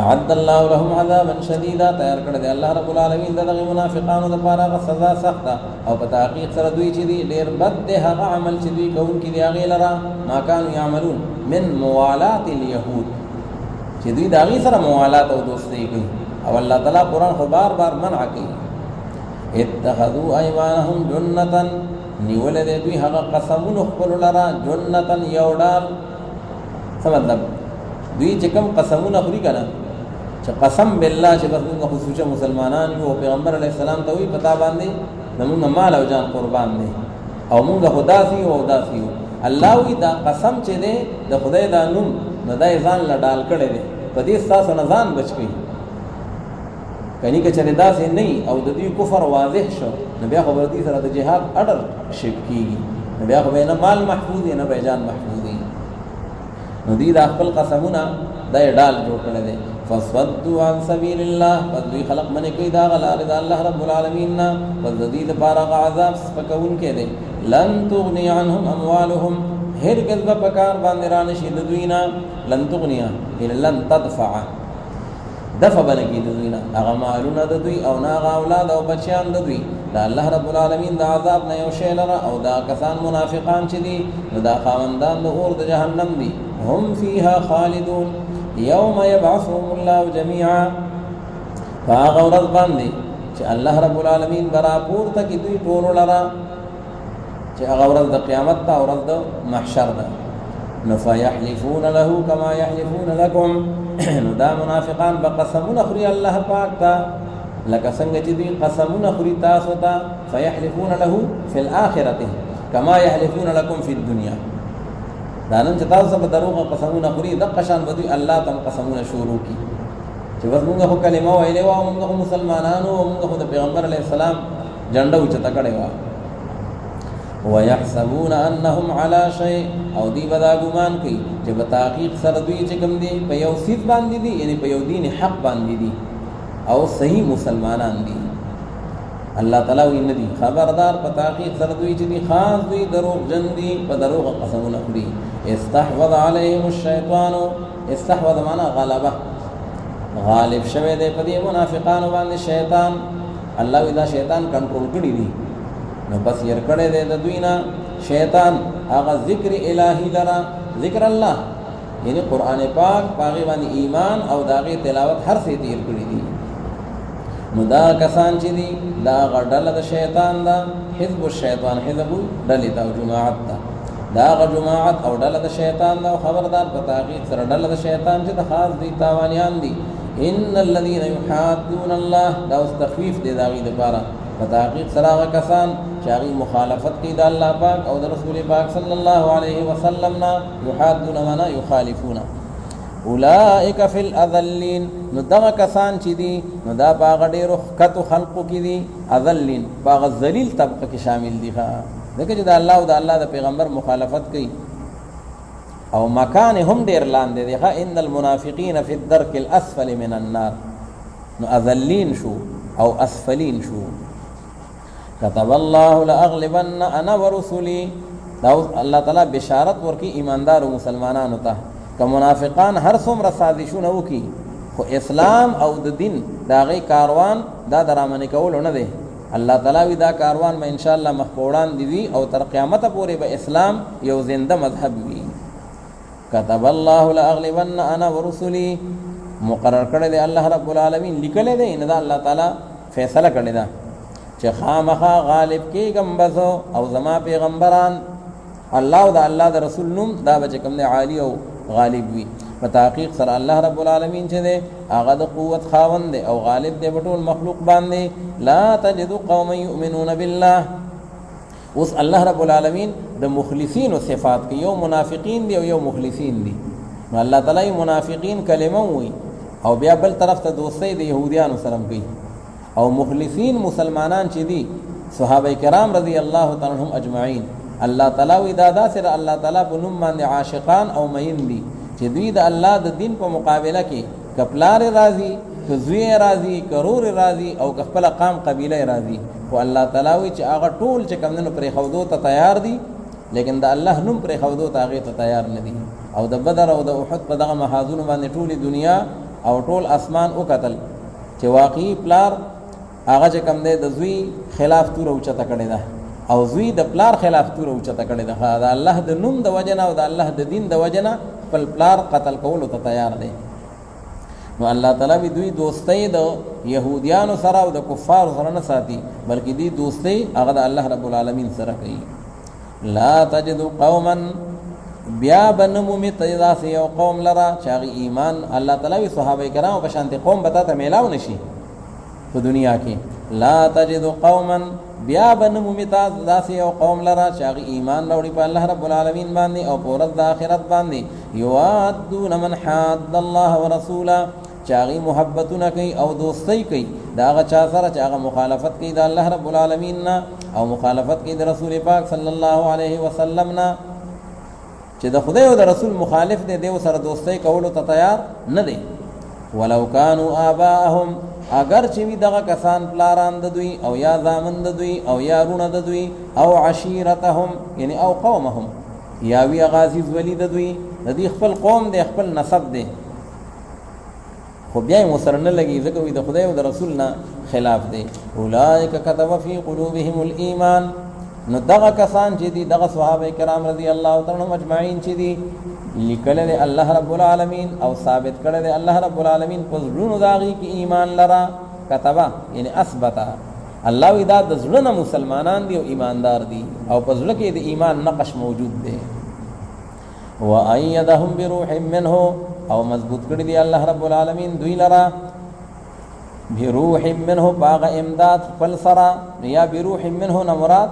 [SPEAKER 1] اعد الله لهم عذابا شديدا تیار کړ دې الله رب العالمین دغه منافقانو لپاره سزا سخته او په تحقیق سره دوی چې دي ډېر بد دي هغه عمل چې دوی کوونکي دي هغه لرا ما كانوا يعملون من موالات اليهود چې دوی داغي سره موالات او دوستي کوي او الله تعالی قران خو بار بار منع کوي اتخذوا ايمانهم جنة نیول دې دوی هغه قسمونه خپل لرا جنة یوډال څه مطلب دوی چې کوم قسمونه خوري کنه چې قسم بالله چې بس موږ خصوصا مسلمانان یو پیغمبر علیه السلام ته وی پتا باندې موږ مال او جان قربان دي او موږ خدا سي او داسي الله وی دا قسم چې دې د خدای دا نوم نه دای ځان لډال کړي دي په دې تاسو نه ځان بچ کی کني که چره داسې نه او د دې کفر واضح شو نو بیا خبر دي سره د جهاد اډر شپ کیږي نو بیا خو نه مال محفوظ نه به جان محفوظ نو دې د خپل قسمونه د ډال جوړ کړل دي فصدوا عن سبيل الله فذي خلق من کوي دا غلار د الله رب العالمین نا فذدید بارغ عذاب فكون کې دي لن تغني عنهم اموالهم هرگز به پکار باندې رانه شي د دوینا لن تغنیا الا لن تدفع دفع بنکی د دوینا هغه مالونه د دوی او ناغه اولاد او بچیان د دوی دا الله رب العالمین د عذاب نه یو شی لره او دا کسان منافقان چې دي دا خاوندان د اور د جهنم دي هم فيها خالدون يوم يبعثهم الله جميعا فاغورز باندې چې الله رب العالمین برا پورته کې دوی ټول لرا چې هغه ورځ د قیامت ته ورځ د محشر ده نفيحلفون له كما يحلفون لكم نو دا منافقان بقسمون اخري الله پاک تا لکه څنګه چې دوی قسمونه خوري تاسو ته فيحلفون له في الاخره كما يحلفون لكم في الدنيا دا نن چې تاسو په دروغه قسمونه خوري د قشان بدوی الله تم قسمونه شروع کی چې بس موږ خو کلمه ویلې و موږ مسلمانانو موږ خو د پیغمبر علی السلام جنډه وچته کړې و ويحسبون انهم على شيء او دی بدا ګمان کوي چې په تحقیق سره دوی چې کوم دي په یو صف باندې دي یعنی په یو دین حق باندې دي او صحیح مسلمانان دي الله تعالی وی ندي خبردار په تحقیق سره دوی چې دي خاص دوی دروغ جن دي په دروغ قسمونه خوري استحوذ عليهم الشيطان استحوذ معنا غلبه غالب شوه دې په دې منافقانو باندې شیطان الله وی دا شیطان کنټرول کړی دي نو بس ير کړه دې د دوی نه شیطان هغه ذکر الہی لرا ذکر الله یعنی قران پاک پاغي باندې ایمان او داغه تلاوت هر څه تیر کړی دي نو دا کسان چې دي دا غډل د شیطان دا حزب الشیطان حزب ډلې دا جماعت دا جماعت او ډله د شیطان دا خبردار په تحقیق سره ډله د شیطان چې د خاص دي تاوانیان دي ان الذين يحادون الله دا تخفیف دي داغي لپاره په تحقیق سره هغه کسان چې هغه مخالفت کوي د الله پاک او د رسول پاک صلی الله علیه وسلم نه يحادون معنا يخالفون اولئک فی الاذلین نو دغه کسان چې دي نو دا باغ ډیرو خطو خلقو کې دي اذلین باغ ذلیل طبقه کې شامل دي ځکه چې د الله او د الله د پیغمبر مخالفت کوي او مکان هم ډیر لاندې دي ان المنافقین فی الدرک الاسفل من النار نو اذلین شو او اسفلین شو كتب الله لاغلبن انا ورسلي دا الله تعالی بشارت ورکی ایماندار او مسلمانانو ته که منافقان هر څومره سازشونه وکي خو اسلام او د دین دا غي کاروان دا درامنه کول نه دی الله تعالی وی دا کاروان ما ان شاء الله مخبوران دي او تر قیامت پورې به اسلام یو زنده مذهب وي كتب الله لاغلبن انا ورسلي مقرر کړی دی الله رب العالمین لیکل دی ان دا الله تعالی فیصله کړی دا چې خامخا غالب کېږم بس او زما پیغمبران الله او د الله د رسول نوم دا به کوم دی عالی او غالب وي په تحقیق سره الله رب العالمین چې دی هغه د قوت خاوند دی او غالب دی په ټول مخلوق باندې لا تجد قوم يؤمنون بالله اوس الله رب العالمین د مخلصین او صفات کې یو منافقین دی او یو مخلصین دی نو الله تعالی منافقین کلمه وي او بیا بل طرف ته دوستۍ د يهوديانو سره کوي او مخلصین مسلمانان چې دي صحابه کرام رضی الله تعالی عنهم اجمعین الله تعالی وی دادا سره الله تعالی په نوم باندې عاشقان او مین دي چې دوی د الله د دین په مقابله کې کپلار راضي کزوی راضي کرور راضي او خپل قام قبیله راضي او الله تعالی وی چې هغه ټول چې کمنو پرې خودو ته تیار دي لیکن د الله نوم پرې خودو ته هغه ته تیار نه دي او د بدر او د احد په دغه محاذونو باندې ټول دنیا او ټول اسمان او قتل چې واقعي پلار هغه چې کم دی د زوی خلاف تور او چته کړی ده او زوی د پلار خلاف تور او چته کړی ده دا الله د نوم د وجنه او د الله د دین د وجنه خپل پلار قتل کولو ته تیار دی نو الله تعالی وی دوی دوستۍ د يهوديانو سره او د کفار سره نه ساتي بلکې دی دوستۍ هغه د الله رب العالمین سره کوي لا تجد قوما بیا بنمو می تجداس یو قوم لرا چاغي ایمان الله تعالی وی صحابه کرام په شانتي قوم بتا ته میلاو نشي په دنیا کې لا تجد قوما بیا بنمو می تجداس یو قوم لرا چاغي ایمان راوړي په الله رب العالمین باندې او په ورځ د آخرت باندې یوادون من حاد الله ورسوله چاغي محبتونه کوي او دوستۍ کوي دا هغه چا سره چې هغه مخالفت کوي د الله رب العالمین نه او مخالفت کوي د رسول پاک صلی الله علیه وسلم نه چې د خدای او د رسول مخالف دی دیو سره دوستۍ کولو ته تیار نه دی ولو كانوا آباءهم اگر چې وی دغه کسان پلاران د دوی او یا زامن د دوی او یا رونه د دوی او عشیرتهم یعنی او قومهم یا وی غازیز ولی د دوی د دې خپل قوم دی خپل نسب دی خو بیا یې مسر نه لګي ځکه وی د خدای او د رسول نه خلاف دی اولئک كتب فی قلوبهم الایمان نو دغه کسان چې دي دغه صحابه کرام رضی الله تعالی عنهم اجمعین چې دي لیکل دي الله رب العالمین او ثابت کړل دي الله رب العالمین په زړونو داغي کې ایمان لرا كتبا یعنی اثبتا الله ودا د زړونو مسلمانان دي او ایماندار دي او په زړه کې د ایمان نقش موجود دی وَأَيَّدَهُمْ بِرُوحٍ مِّنْهُ او مضبوط کړی دی الله رب العالمین دوی لرا بروح منه باغ امداد فلسرا یا بروح منه نمراد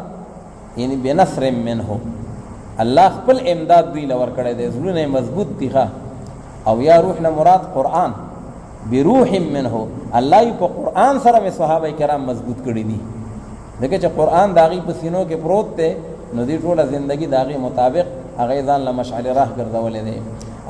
[SPEAKER 1] یعنی بنصر منه الله خپل امداد دوی لور کړی دی زړونه مضبوط دي او یا روح نه مراد قران بروح منه الله په قران سره مې صحابه کرام مضبوط کړی دي دغه چې قران داغي په سینو کې پروت دی نو دې ټوله ژوندۍ داغي مطابق هغه ځان له مشعل راه ګرځولې دي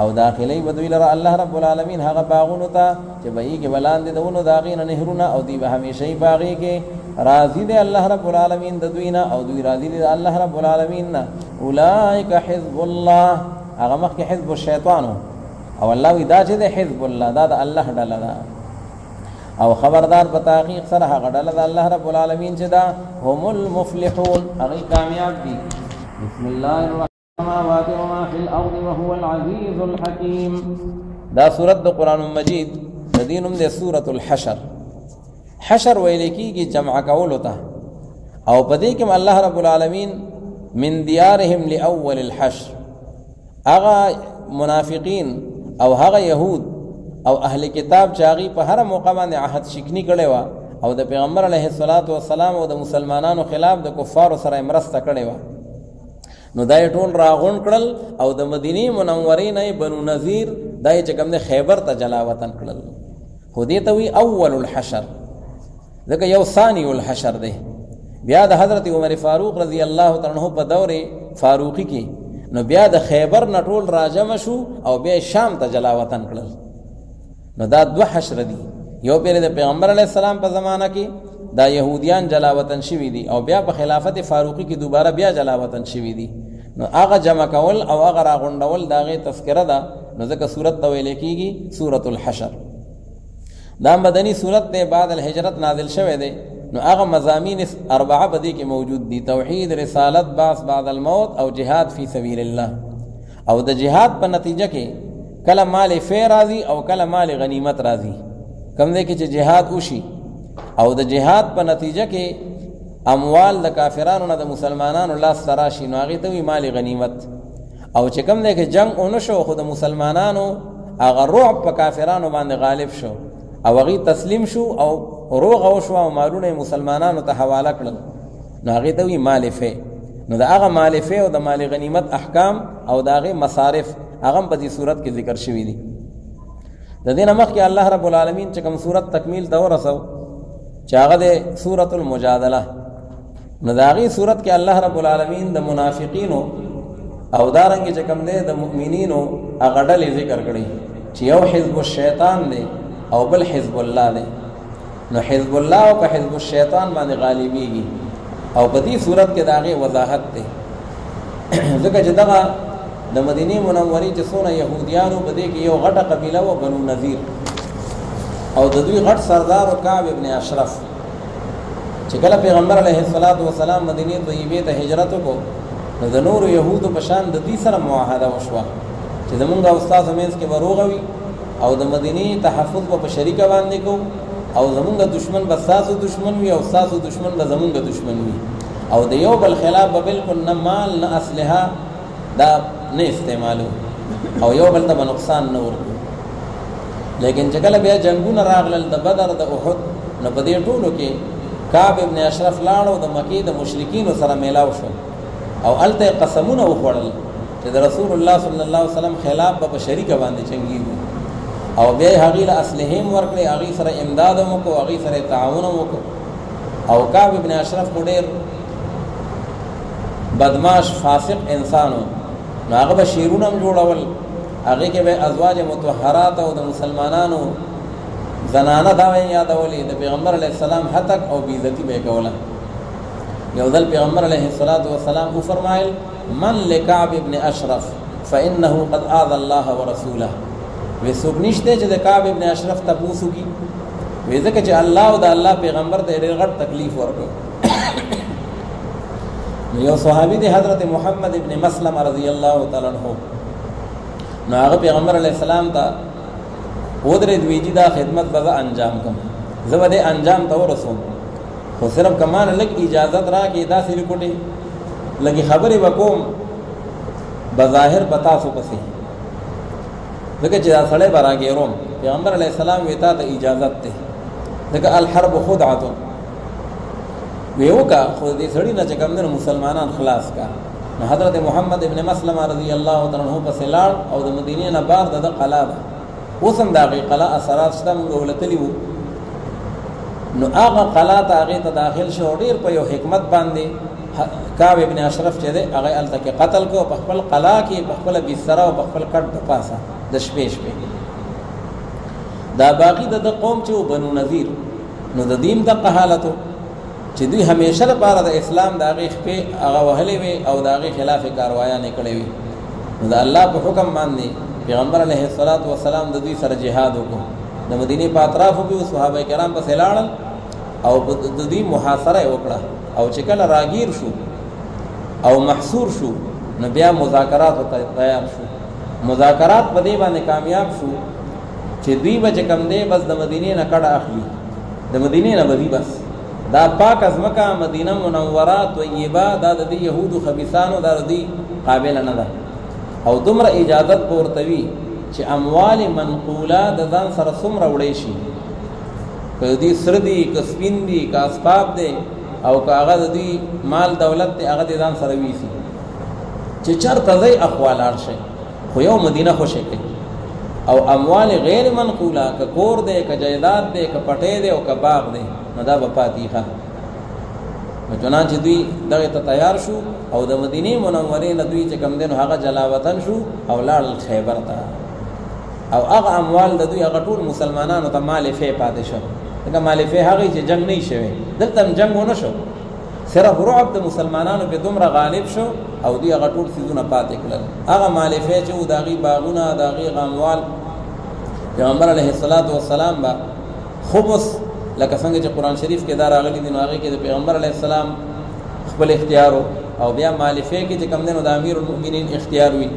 [SPEAKER 1] او داخلي بدوی لره الله رب العالمین هغه باغونو ته چې بهي کې بلاندې دونو داغین نهرونه او دی به همیشه باغی کې راضی دی الله رب العالمین د دوی نه او دوی راضی دی الله رب العالمین نه اولئک حزب الله هغه مخکې حزب الشیطان او الله وی دا چې د حزب الله دا د الله ډله ده او خبردار په تحقیق سره هغه ډله د الله رب العالمین چې دا هم المفلحون هغه کامیاب دي بسم الله الرحمن السماوات وما في الارض وهو العزيز الحكيم دا سورۃ د قران مجید د دینم د سورۃ الحشر حشر ویل کیږي جمع کول ہوتا او پدې کې الله رب العالمین من دیارهم لاول الحشر اغا منافقین او هغه يهود او اهل کتاب چاغي په هر موقع باندې عهد شکنی کړي وا او د پیغمبر علیه الصلاۃ والسلام او د مسلمانانو خلاف د کفارو سره مرسته کړي وا نو دای ټول راغون کړل او د مدینه منورې نه بنو نذیر دای چې کوم د خیبر ته جلا وطن کړل خو دې ته وی اول الحشر ځکه یو ثانی الحشر دی بیا د حضرت عمر فاروق رضی الله تعالی عنہ په دور فاروقی کې نو بیا د خیبر نه ټول راجم شو او بیا شام ته جلا وطن کړل نو دا دو حشر دي یو پیر د پیغمبر علیه السلام په زمانہ کې دا يهوديان جلا وطن شوي دي او بیا په خلافت فاروقی کې دوباره بیا جلا وطن شوي دي نو هغه جمع کول او هغه راغونډول داغه تذکرہ ده نو ځکه سورۃ تویل کیږي سورۃ الحشر دا مدنی سورۃ ده بعد الهجرت نازل شوه ده نو هغه مضامین اربعه بدی کې موجود دي توحید رسالت بعث بعد الموت او جهاد فی سبیل الله او د جهاد په نتیجه کې کله مال فی راضی او کله مال غنیمت راضی کوم دې کې چې جهاد وشي او د جهاد په نتیجه کې اموال د کافرانو نه د مسلمانانو لاس تراشي نو هغه ته وی مال غنیمت او چې کوم دې کې جنگ اونشو خو د مسلمانانو هغه رعب په کافرانو باندې غالب شو او هغه تسلیم شو او روغ او شو او مالونه مسلمانانو ته حواله کړل نو هغه ته وی مال فی نو دا هغه مال فی او د مال غنیمت احکام او دا هغه مصارف هغه په دې صورت کې ذکر شوی دي د دې نمخ کې الله رب العالمین چې کوم صورت تکمیل ته ورسو چاغه د سورۃ المجادله نو داغي صورت کې الله رب العالمین د منافقینو او دارنګ چې کوم دی د مؤمنینو هغه ډلې ذکر کړي چې یو حزب الشیطان دی او بل حزب الله دی. نو حزب الله او په حزب الشیطان باندې غالبيږي او په دې صورت کې داغه وضاحت دی. ځکه چې دغه د مدینه منورې چې څونه يهوديانو په دې کې یو غټه قبيله و بنو نذیر او د دوی غټ سردار کعب ابن اشرف چې کله پیغمبر علیه الصلاۃ والسلام مدینه طیبه ته هجرت وکړ نو د نور يهودو په شان د دې سره معاهده وشوه چې زمونږ استاد همینس کې وروغوي او د مدینه تحفظ په شریک باندې کو او زمونږ دشمن بساسو دشمن وي او ساسو دشمن به زمونږ دشمن وي او د یو بل خلاف به بالکل نه مال نه اسلحه دا نه استعمالو او یو بل ته نقصان نه ورکو. لیکن چې کله بیا جنگونه راغلل د بدر د احد نو په دې ټولو کې کعب ابن اشرف لاړو د مکی د مشرکین سره میلاو شو او الته قسمونه وخوړل چې د رسول الله صلی الله علیه وسلم خلاف په شریک باندې چنګي او بیا هغه له اسلحه ورکړي هغه سره امداد وکړو هغه سره تعاون وکړو او کعب ابن اشرف ډېر بدمعاش فاسق انسانو نو هغه به شیرونه جوړول هغه کې به ازواج مطهرات او د مسلمانانو زنانه دا یادولې د پیغمبر علیه السلام حتک او بیزتی به کوله. یو ځل پیغمبر علیه السلام او فرمایل من لکعب ابن اشرف فانه قد آذى الله ورسوله وې څوک نشته چې د کعب ابن اشرف تاسو کی وې ځکه چې الله او د الله پیغمبر ته ډېر غټ تکلیف ورکړ. یو صحابي دی حضرت محمد ابن مسلم رضی الله تعالی عنہ نو هغه پیغمبر علیه السلام ته ودرې دویجی دا خدمت به انجام کوم زه به انجام ته ورسوم خو صرف کمان لګ اجازت را کې دا سری کوټي لګي خبرې وکوم بظاهر پتا سو پسې دغه چې سړی براګیروم پیغمبر علیه السلام ویتا ته اجازت ته دغه الحرب خدعه ویو کا خو دې سړی نه چې کوم مسلمانان خلاص کا نو حضرت محمد ابن مسلم رضی الله تعالی عنہ پسې لاړ او د مدینې نه بار د قلا اوسم دا غي قلا اثرات شته موږ ولتلی وو نو هغه قلا ته هغه ته داخل شو ډیر په یو حکمت باندې کعب ابن اشرف چې دی هغه الته کې قتل کو په خپل قلا کې په خپل بستر او په خپل کټ په پاسه د شپې دا باقی د قوم چې بنو نذیر نو د دین د حالتو چې دوی همیشه لپاره د اسلام د هغه خپې هغه وهلې وي او د هغه خلاف کاروایان کړې وي نو د الله په حکم باندې پیغمبر علیه الصلاۃ والسلام د دوی سره جهاد وکړ د مدینه په اطرافو کې صحابه کرام په سلاړل او د دوی محاصره وکړه او چې کله راگیر شو او محصور شو نو بیا مذاکرات تیار شو. مذاکرات په دې باندې کامیاب شو چې دوی به کم دی بس د مدینه نه کډه اخلي د مدینه نه بدی بس دا پاک از مکه مدینه منوره طیبه دا د يهودو خبيثانو دا د قابل نه ده او دومره اجازت پورتوي چې اموال منقوله د ځان سره څومره وړي شي کدي سردي کسبین دي کا اسباب دي او کاغذ دي مال دولت دي هغه ځان سره ویسي چې چرته ځای اقوال ارشه خو یو مدینه خوشی کوي او اموال غیر منقوله ک کور دي ک جایداد دي ک پټې دي او ک باغ دي مدا بپاتی ښه نو چنانچه دوی دغه ته تیار شو او د مدینه منورې نه دوی چې کم دینو هغه جلاوطن شو او لاړ خیبر ته او هغه اموال د دوی هغه ټول مسلمانانو ته مال فی پاتې شو دغه مال فی هغه چې جنگ نه شوی دلته جنگ ونه شو صرف رعب د مسلمانانو په دومره غالب شو او دوی هغه ټول سيزونه پاتې کړل هغه مال فی چې داغي باغونه داغي اموال پیغمبر علیه الصلاۃ والسلام با خبث لکه څنګه چې قران شریف کې دا راغلي دي نو هغه کې د پیغمبر علیه السلام خپل اختیار او بیا مالفه کې چې کوم دینو د امیر المؤمنین اختیار وي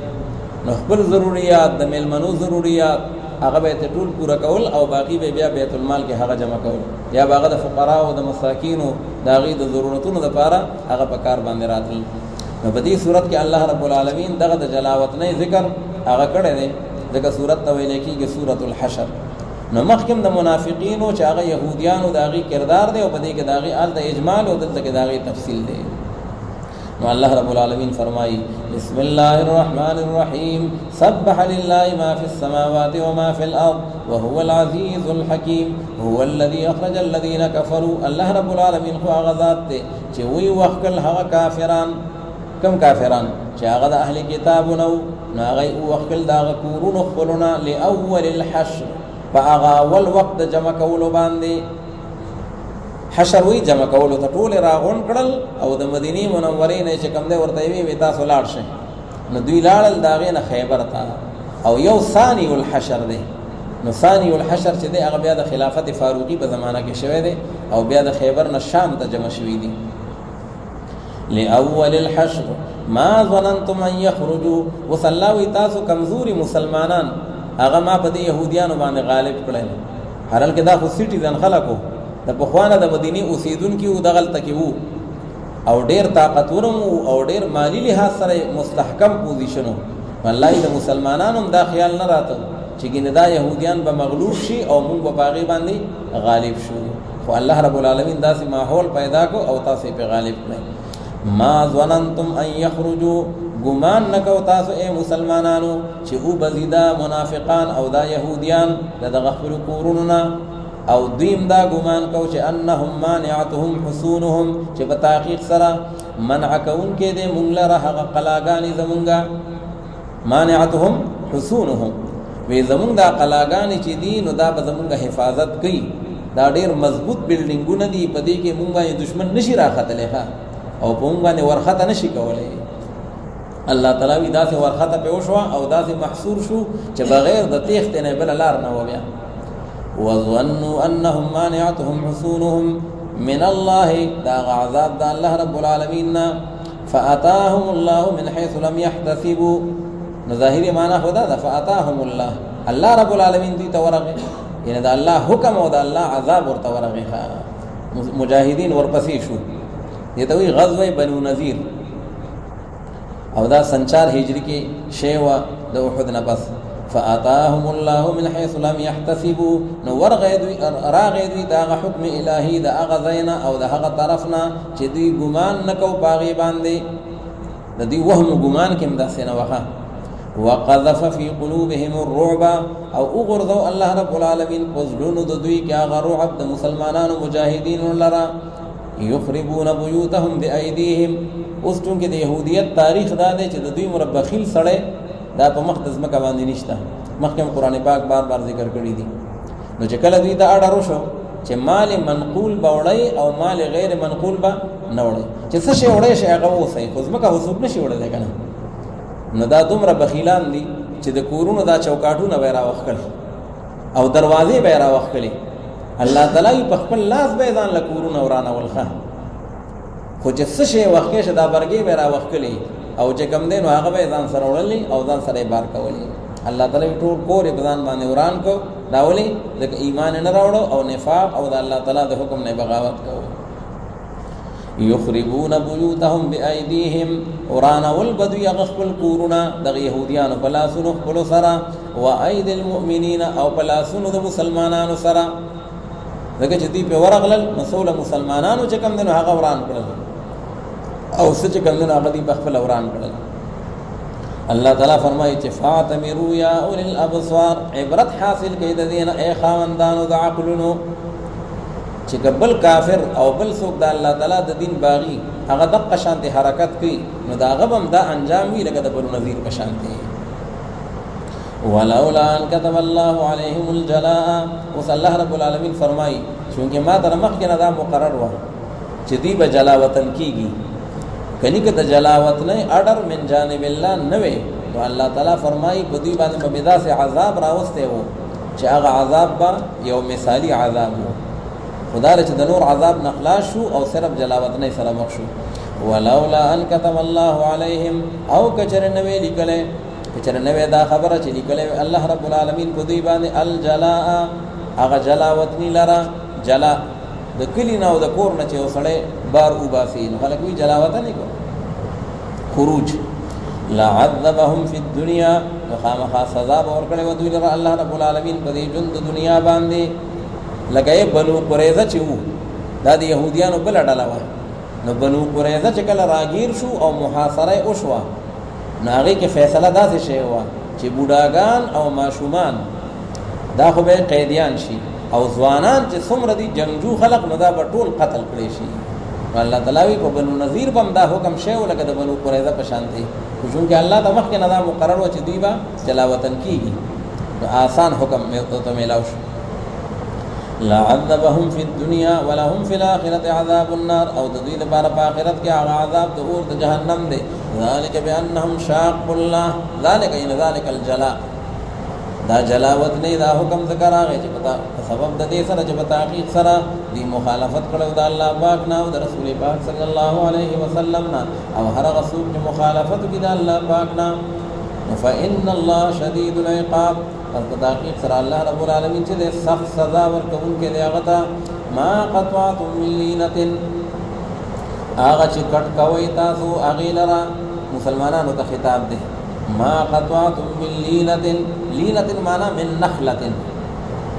[SPEAKER 1] نو خپل ضرورت د ملمنو ضرورت هغه به ټول پورا کول او باقی به بیا بیت المال کې هغه جمع کول یا باغه د فقرا او د مساکین او داغي د ضرورتونو لپاره هغه په کار باندې راتل نو په دې صورت کې الله رب العالمین دغه د جلاوت نه ذکر هغه کړی دی دغه صورت ته ویل کېږي سورۃ الحشر نو مخکم د منافقین او چې هغه يهوديان او داغي کردار دی او په دې کې داغي ال د اجمال او دلته کې داغي تفصیل دی نو الله رب العالمین فرمائی بسم اللہ الرحمن الرحیم سبح للہ ما فی السماوات وما فی الارض وهو العزیز الحکیم هو الذی اخرج الذین کفروا اللہ رب العالمین خو آغازات تے چی وی وخکل حق کافران کم کافران چی آغاز اہل کتاب نو ناغی وخکل داغ کورون اخفلنا لأول الحشر فا اغاول وقت جمع کولو باندے حشر وی جمع کولو ته ټول راغون کړل او د مدینه منورې نه چې کوم دی ورته وی تاسو لاړ شئ نو دوی لاړل داغې نه خیبر ته او یو ثانی الحشر دی نو ثانی الحشر چې دی هغه بیا د خلافت فاروقی په زمانہ کې شوی دی او بیا د خیبر نه شام ته جمع شوی دی لأول الحشر ما ظننتم ان يخرجوا وصلاوی تاسو کمزوري مسلمانان هغه ما په دې يهوديانو باندې غالب کړل هرل کې دا خو سټیزن خلکو د بخوانه د مدینه اوسیدونکو دغل تکیو او ډیر طاقتور او ډیر مالی لحاظ سره مستحکم پوزیشنو والله د مسلمانانو دا خیال نه راته چې ګینه دا يهوديان به مغلوب شي او موږ په باغی باندې غالب شو خو الله رب العالمین داسې ماحول پیدا کو او تاسو په غالب کړئ ما ظننتم ان يخرجوا ګمان نکو تاسو اے مسلمانانو چې او بزیدا منافقان او دا يهوديان د غفل کوروننا او دویم دا ګمان کو چې انهم مانعتهم حصونهم چې په تحقیق سره منع کون کې دې مونږ لره هغه قلاګانی زمونږه مانعتهم حصونهم وی زمونږ دا قلاګانی چې دي نو دا به زمونږه حفاظت کوي دا ډیر مضبوط بلډینګونه دي په دې کې مونږ باندې دشمن نشي راختلې او په مونږ باندې ورخته نشي کولای الله تعالی وی دا سه ورخته په وشو او دا سه محصور شو چې بغیر د تیخت نه بل لار نه و بیا وظنوا انهم مانعتهم حصونهم من الله دا عذاب دا الله رب العالمین فاتاهم الله من حيث لم يحتسبوا ظاهری معنی خدا دا فاتاهم الله الله رب العالمین دی تورغه یعنی دا الله حکم او دا الله عذاب ور تورغه مجاهدین ورپسې شو دته وی غزوه بنو نذیر او دا سنچار هجری کې شیوا د احد نه پس فاتاهم الله من حيث لم يحتسبوا نو ورغدوی راغدوی دا حکم الهی دا غزینا او دا هغه طرفنا چې دوی ګمان نکو باغی باندې د دې وهم ګمان کې مداسه نه وخه وقذف في قلوبهم الرعب او اغرضوا الله رب العالمین پزړونو د دوی کې هغه رعب د مسلمانانو مجاهدین لرا یخربون بیوتهم بأیدیهم اوس ټون کې د يهودیت تاریخ دا دی چې د دوی مربخیل سړی دا په مقدس مکه باندې نشته مخکې قرآن پاک بار بار ذکر کړی دي نو چې کله دوی دا اړه شو چې مال منقول بوړی او مال غیر منقول به نه وړي چې څه شی وړي شي هغه وسی خو ځمکه وسوب نشي وړلی کنه نو دا دومره بخیلان دي چې د کورونو دا چوکاټونه به راوخکل او دروازې به راوخکلي الله تعالی په خپل لاس به ځان له کورونو ورانه ولخه خو چې څه شی وخکې شه دا برګې به راوخکلي او چې کم دین هغه به ځان سره وړلې او ځان سره بار کولې الله تعالی ټول کور په ځان باندې وران کو داولي د ایمان نه راوړو او نفاق او د الله تعالی د حکم نه بغاوت کو یخربون بیوتهم بأیدیهم ورانا والبدو یغفل کورنا د يهودیان بلاسونو خپل سره و اید المؤمنین او بلاسونو د مسلمانانو سره دغه چې دی په ورغلل مسول مسلمانانو چې کم دین هغه وران کړل او سچ کمنه هغه دی بخفل اوران کړل الله تعالی فرمایي چې فاطمروا یا اول الابصار عبرت حاصل کړئ د دین اے خاوندانو د عقلونو چې قبل کافر او بل څوک د الله تعالی د دین باغی هغه د قشانت حرکت کوي نو دا غبم دا انجام وی لکه د بنو نذیر قشانت ولولا ان كتب الله عليهم الجلاء وصلى الله رب العالمین فرمایي چونکه ما در مخ کې دا مقرر و چې دی به جلا وطن کیږي کنی که د جلاوت نه اډر من جانب الله نه وي تو الله تعالی فرمایي په دې باندې په بدا سے عذاب راوسته وو چې هغه عذاب با یو مثالی عذاب وو خدای چې د نور عذاب نخلاص شو او صرف جلاوت نه سره مخ شو ولولا ان كتب الله عليهم او کچر نوې لیکله کچر نوې دا خبره چې لیکله الله رب العالمین په دې باندې الجلاء هغه جلاوت نه لرا جلا د کلی نه او د کور نه چې وسړې بار او باسین خلک وی جلاوت نه کو خروج لعذبهم فی الدنيا وخامخ سزا ورکړې و دوی لپاره الله رب العالمین په دې ژوند دنیا باندې لګای بنو قریظه چې وو دا د يهوديانو بل ډله و نو بنو قریظه چې کله راگیر شو او محاصره وشوه نو هغې کې فیصله داسې شوې وه چې بوډاګان او ماشومان دا خو به قیدیان شي او ځوانان چې څومره دي جنگجو خلق نو دا به ټول قتل کړی شي. الله تعالی وی په بنو نذیر بم دا حکم شوی لکه د بنو قریظه په شان دی چونکې الله ته مخکې نه دا مقرر و چې دوی به چلاوطن کېږي نو آسان حکم ته میلاو شو. لعذبهم فی الدنیا ولهم فی الاخرة عذاب النار او د دوی لپاره په آخرت کې هغه عذاب د اور د جهنم دی. ذلک بانهم شاقوا الله ذلک ان ذلک الجلاء دا جلاوت نه دا حکم ذکر راغی چې پتا سبب د دې سره چې په تحقیق سره دی مخالفت کړو د الله پاک نه او د رسول پاک صلی الله علیه وسلم نه او هر رسول چې مخالفت کوي د الله پاک نه فإن الله شدید العقاب پس په تحقیق سره الله رب العالمین چې سخت سزا ورکوونکی دی هغه ته ما قطعتم من لینة هغه چې کټ کوي تاسو هغې لره مسلمانانو ته خطاب دی ما قطعتم من لینة لینة معنا من نخلة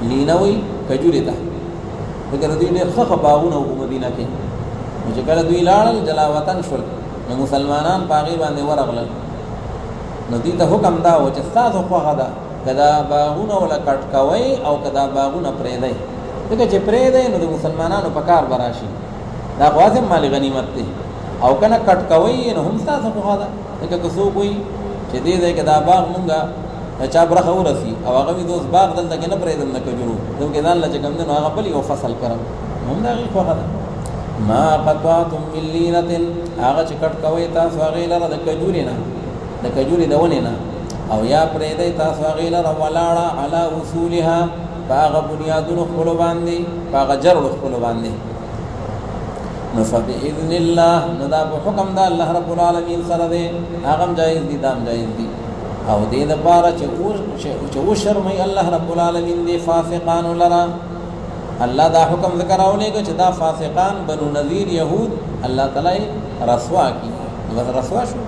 [SPEAKER 1] لینوی کجوري ته فکر دوی ډېر ښه باغونه وو مدینه کې چې کله دوی لاړل جلاوطن شول نو مسلمانان په هغې باندې ورغلل نو دوی ته حکم دا و چې ستاسو خوښه ده که دا باغونه وله کټ کوئ او که دا باغونه پرېږدئ ځکه چې پرېږدئ نو د مسلمانانو په کار به راشي دا خو هسې مال غنیمت دی او که نه کټ کوئ نو هم ستاسو خوښه ده ځکه که څوک وایي چې دې ځای کې دا باغ مونږه چا برخه ورسي او هغه وي دوست باغ دلته کې نه پرېږدم د کجورو ځکه ځان له چې کوم دی نو هغه بل یو فصل کرم هم د هغې خوښه ده. ما قطعتم من لینة هغه چې کټ کوئ تاسو هغې لره د کجورې نه د کجورې د ونې نه او یا پرېږدئ تاسو هغې لره ولاړه علی اصولها په هغه بنیادونو خپلو باندې په هغه جرړو خپلو باندې نو فبإذن الله نو دا په حکم د الله رب العالمین سره دی هغه هم جایز دي دا هم جایز دي او دې دپاره چې وشرمئ الله رب العالمین دې فاسقانو لره الله دا حکم ذکر راولېږه چې دا فاسقان بنو نذیر یهود الله تعالی رسوا کړي بس رسوا شو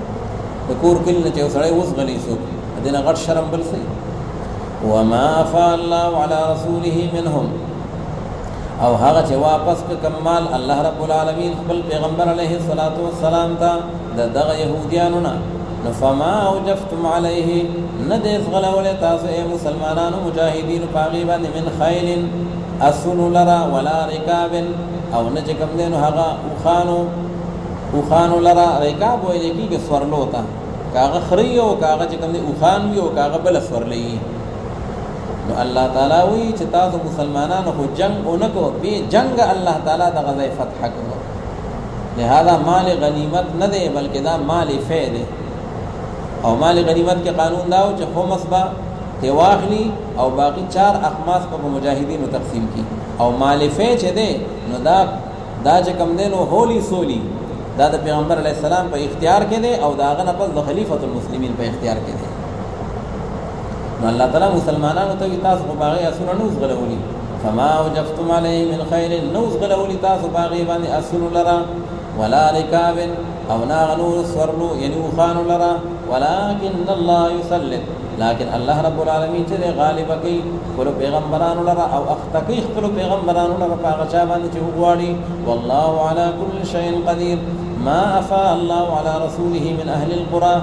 [SPEAKER 1] د کور کلي نه چې یو سړی اوس غلی څوک د دې نه غټ شرم بل څه وما افاء الله على رسوله منهم او هغه چې واپس کمال الله رب العالمین خپل پیغمبر علیه الصلاۃ والسلام ته دغه يهوديانو نه فما اوجفتم عليه ندیس غلول تاسو اے مسلمانانو مجاهدین پاغي باندې من خیل اسن لرا ولا رکاب او نه چې کوم دینو هغه اوخانو لرا رکاب ویل کېږي سورلو ته کاغه خري او کاغه چې کوم دی اوخان وي او کاغه بل سورلې نو الله تعالی وی چې تاسو مسلمانانو خو جنگ اونکو به جنگ الله تعالی د غزا فتح کړو لہذا مال غنیمت نه دی بلکې دا مال فیده او مال غنیمت کې قانون داو چې خمس با ته واخلي او باقی 4 اخماس په مجاهدینو تقسیم کی او مال فی چې دی نو دا چې کم دی نو هولی سولی دا د پیغمبر علیه السلام په اختیار کې دی او داغه نه پس د خلیفۃ المسلمین په اختیار کې دی نو الله تعالی مسلمانانو ته تاسو په باغی اسونه نوز غلولي فما وجفتم علیه من خیر نوز غلولي تاسو باغی باندې اسونه لرا ولا رکاب او ناغنور سورلو یعنی وخان لرا ولكن الله يسلط لكن الله رب العالمین چې غالب کوي خپل پیغمبرانو لرا او اختکی خپل پیغمبرانو لرا په هغه چا باندې چې وغواړي والله على كل شيء قدير ما افاء الله على رسوله من اهل القرى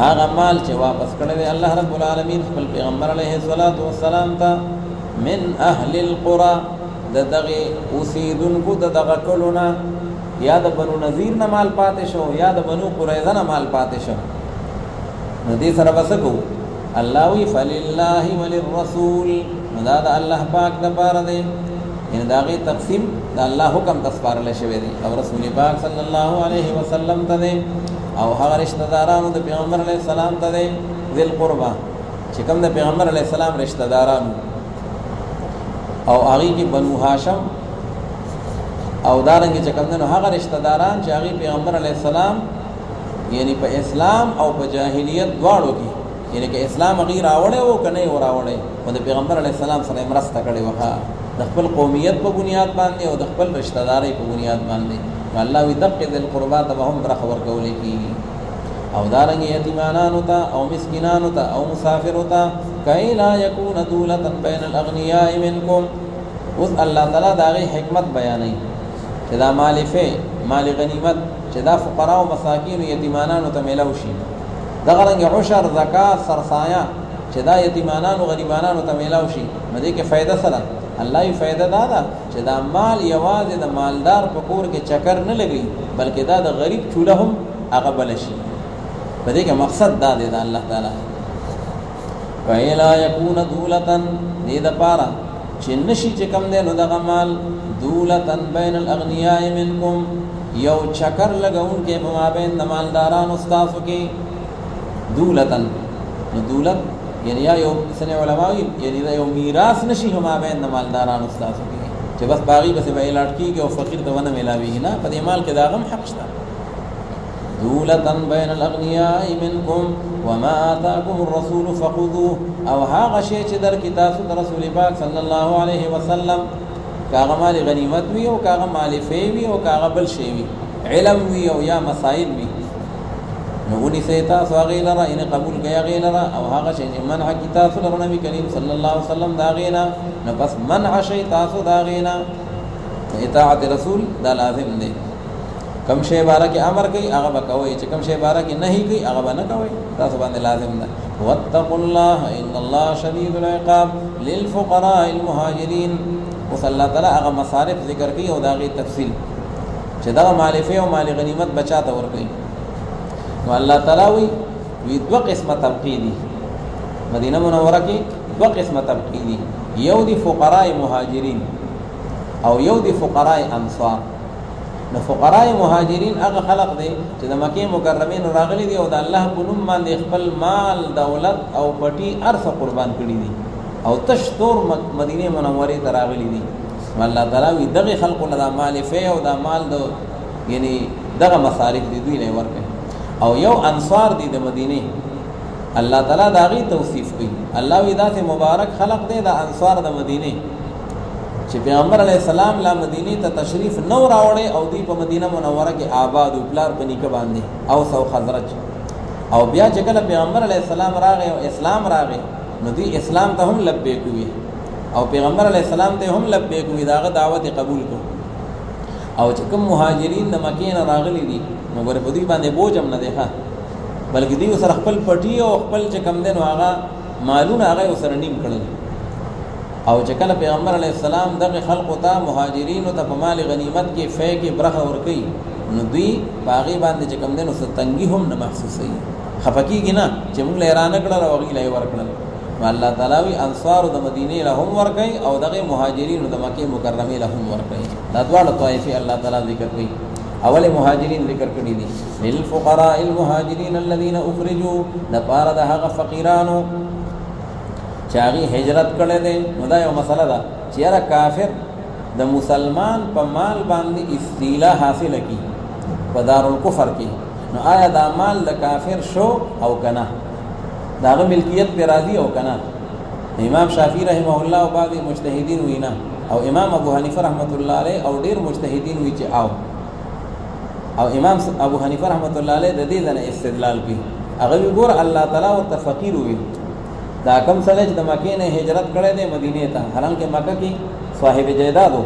[SPEAKER 1] هغه مال چې واپس کړی الله رب العالمین خپل پیغمبر علیه الصلاۃ والسلام ته من اهل القرى دغه اوسیدونکو دغه کلونه یا د بنو نذیر نه مال پاتې شو یا د بنو قریظه نه مال پاتې شو نو دې سره وسکو الله وی فلله وللرسول دا د الله پاک د پاره دی ان داغه تقسیم د الله حکم تسپارل شوی دی او رسول پاک صلی الله علیه وسلم ته دی او هغه رشتہ دارانو د پیغمبر علیه السلام ته دی ذل قربا چې کوم د پیغمبر علیه السلام رشتہ دارانو او هغه کې بنو هاشم او دارنګ چې کوم نو هغه رشتہ داران چې هغه پیغمبر علیه السلام یعنی په اسلام او په جاهلیت دواړو کې یعنی که اسلام غیر راوړې او کنه یې راوړې او د پیغمبر علیه السلام سره مرسته کړې وها د خپل قومیت په بنیاد باندې او د خپل رشتہ داري په بنیاد باندې الله وی دقه ذل قربات به هم برخه ورکولې کی او دارنګ یتیمانانو ته او مسکینانو ته او مسافر ته کای لا یکون دولتا بین الاغنیاء منکم اوس الله تعالی داغه حکمت بیانوي چې چې دا مال فی مال غنیمت چې دا فقرا او مساکین او یتیمانانو ته ملو شي دغه رنګ عشر زکات سرسایه چې دا یتیمانانو غریبانانو ته ملو شي نو دې کې فائدہ سره الله یې فائدہ دا چې دا مال یوازې د مالدار په کور کې چکر نه لګي بلکې دا د غریب چوله هم هغه بل شي په دې کې مقصد دا دی د الله تعالی وَإِلَا يَكُونَ دُولَةً دې د پاره چې نشي چې کم دی نو دغه مال دولتن بین الاغنیاء منکم یو چکر لګون کې په مابین د مالدارانو استاسو کې دولتن نو دولت یعنی یو سنه علماء یعنی دا یو میراث نشي په مابین د مالدارانو استاسو کې چې بس باغی بس به لاټ کیږي او فقیر ته ونه ملاوي نه په دې مال کې دا غم حق شته دولتن بین الاغنیاء منکم وما آتاکم الرسول فخذوه او هغه شی چې در کتاب د رسول پاک صلی الله علیه وسلم کاغه مال غنیمت وی او کاغه مال فی وی او کاغه بل شی وی علم وی او یا مسائل وی نو ونی سیتا سواغیلرا ان قبول کیا غیلرا او هغه شی چې منع کتاب د نبی کریم صلی الله علیه وسلم دا غینا نو بس منع شی تاسو دا غینا اطاعت رسول دا لازم دی کم شی بارک امر کوي هغه وکوي چې کم شی بارک نهي کوي هغه نه کوي تاسو باندې لازم ده واتقوا الله ان الله شدید العقاب للفقراء المهاجرين وصلی الله تعالی هغه مصارف ذکر کوي او داغه تفصیل چې دا مال فی او مال غنیمت بچاته ور کوي نو الله تعالی وی دو قسمه تبقیدی مدینه منوره کې دو قسمه تبقیدی یو دی فقراء مهاجرین او یو دی فقراء انصار نو فقراء مهاجرین هغه خلق دي چې د مکه مکرمه راغلي دي او د الله په نوم باندې خپل مال دولت او پټي ارث قربان کړی دي او تشتور مدینه منوره ته راغلي دي الله تعالی وی دغه خلق له مال فی او د مال دو یعنی دغه مصارف دي دوی نه ورکه او یو انصار دي د مدینه الله تعالی داغي توصیف کوي الله وی ذات مبارک خلق دي د انصار د مدینه چې پیغمبر علی السلام لا مدینه ته تشریف نو راوړي او دی په مدینه منوره کې آباد او پلار پنی کې باندې او سو خزرج او بیا چې کله پیغمبر علی السلام راغی او اسلام راغی نو دی اسلام ته هم لبیک وی او پیغمبر علی السلام ته هم لبیک وی داغه دعوت قبول کو او چې کوم مهاجرین د مکې نه راغلي دي نو ګوره په دې باندې بوج هم نه دی ښه بلکې دی سره خپل پټي او خپل چې کم دین هغه مالونه هغه سره نیم کړل او چې کله پیغمبر علی السلام دغه خلق ته مهاجرین ته په مال غنیمت کې فی کې برخه ورکړي نو دوی باغی باندې چې کم دین او ستنګي هم نه محسوسي خفقیږي نه چې موږ له ایران کړه او غی له ورکړل الله تعالی وی انصار د مدینه له هم ورکړي او دغه مهاجرین د مکه مکرمه له هم ورکړي دا ډول طائفه الله تعالی ذکر کوي اول مهاجرین ذکر کړي دي للفقراء المهاجرین الذين اخرجوا لپاره د هغه فقیرانو چاغي هجرت کړي دي نو دا یو مسله ده چې یاره کافر د مسلمان په مال باندې استیلا حاصل کی په دارالکفر کې نو آیا دا مال د کافر شو او کنه داغه ملکیت پر راضی او کنه امام شافعی رحمه الله او بعض مجتهدین وینا او امام ابو حنیفه رحمت الله علیه او ډیر مجتهدین وی چې او امام ابو حنیفه رحمت الله علیه د دې نه استدلال کوي هغه ګور الله تعالی او تفقیر وی دا کم سره چې د مکې نه هجرت کړي د مدینه ته حالانکه مکه کې صاحب جیدادو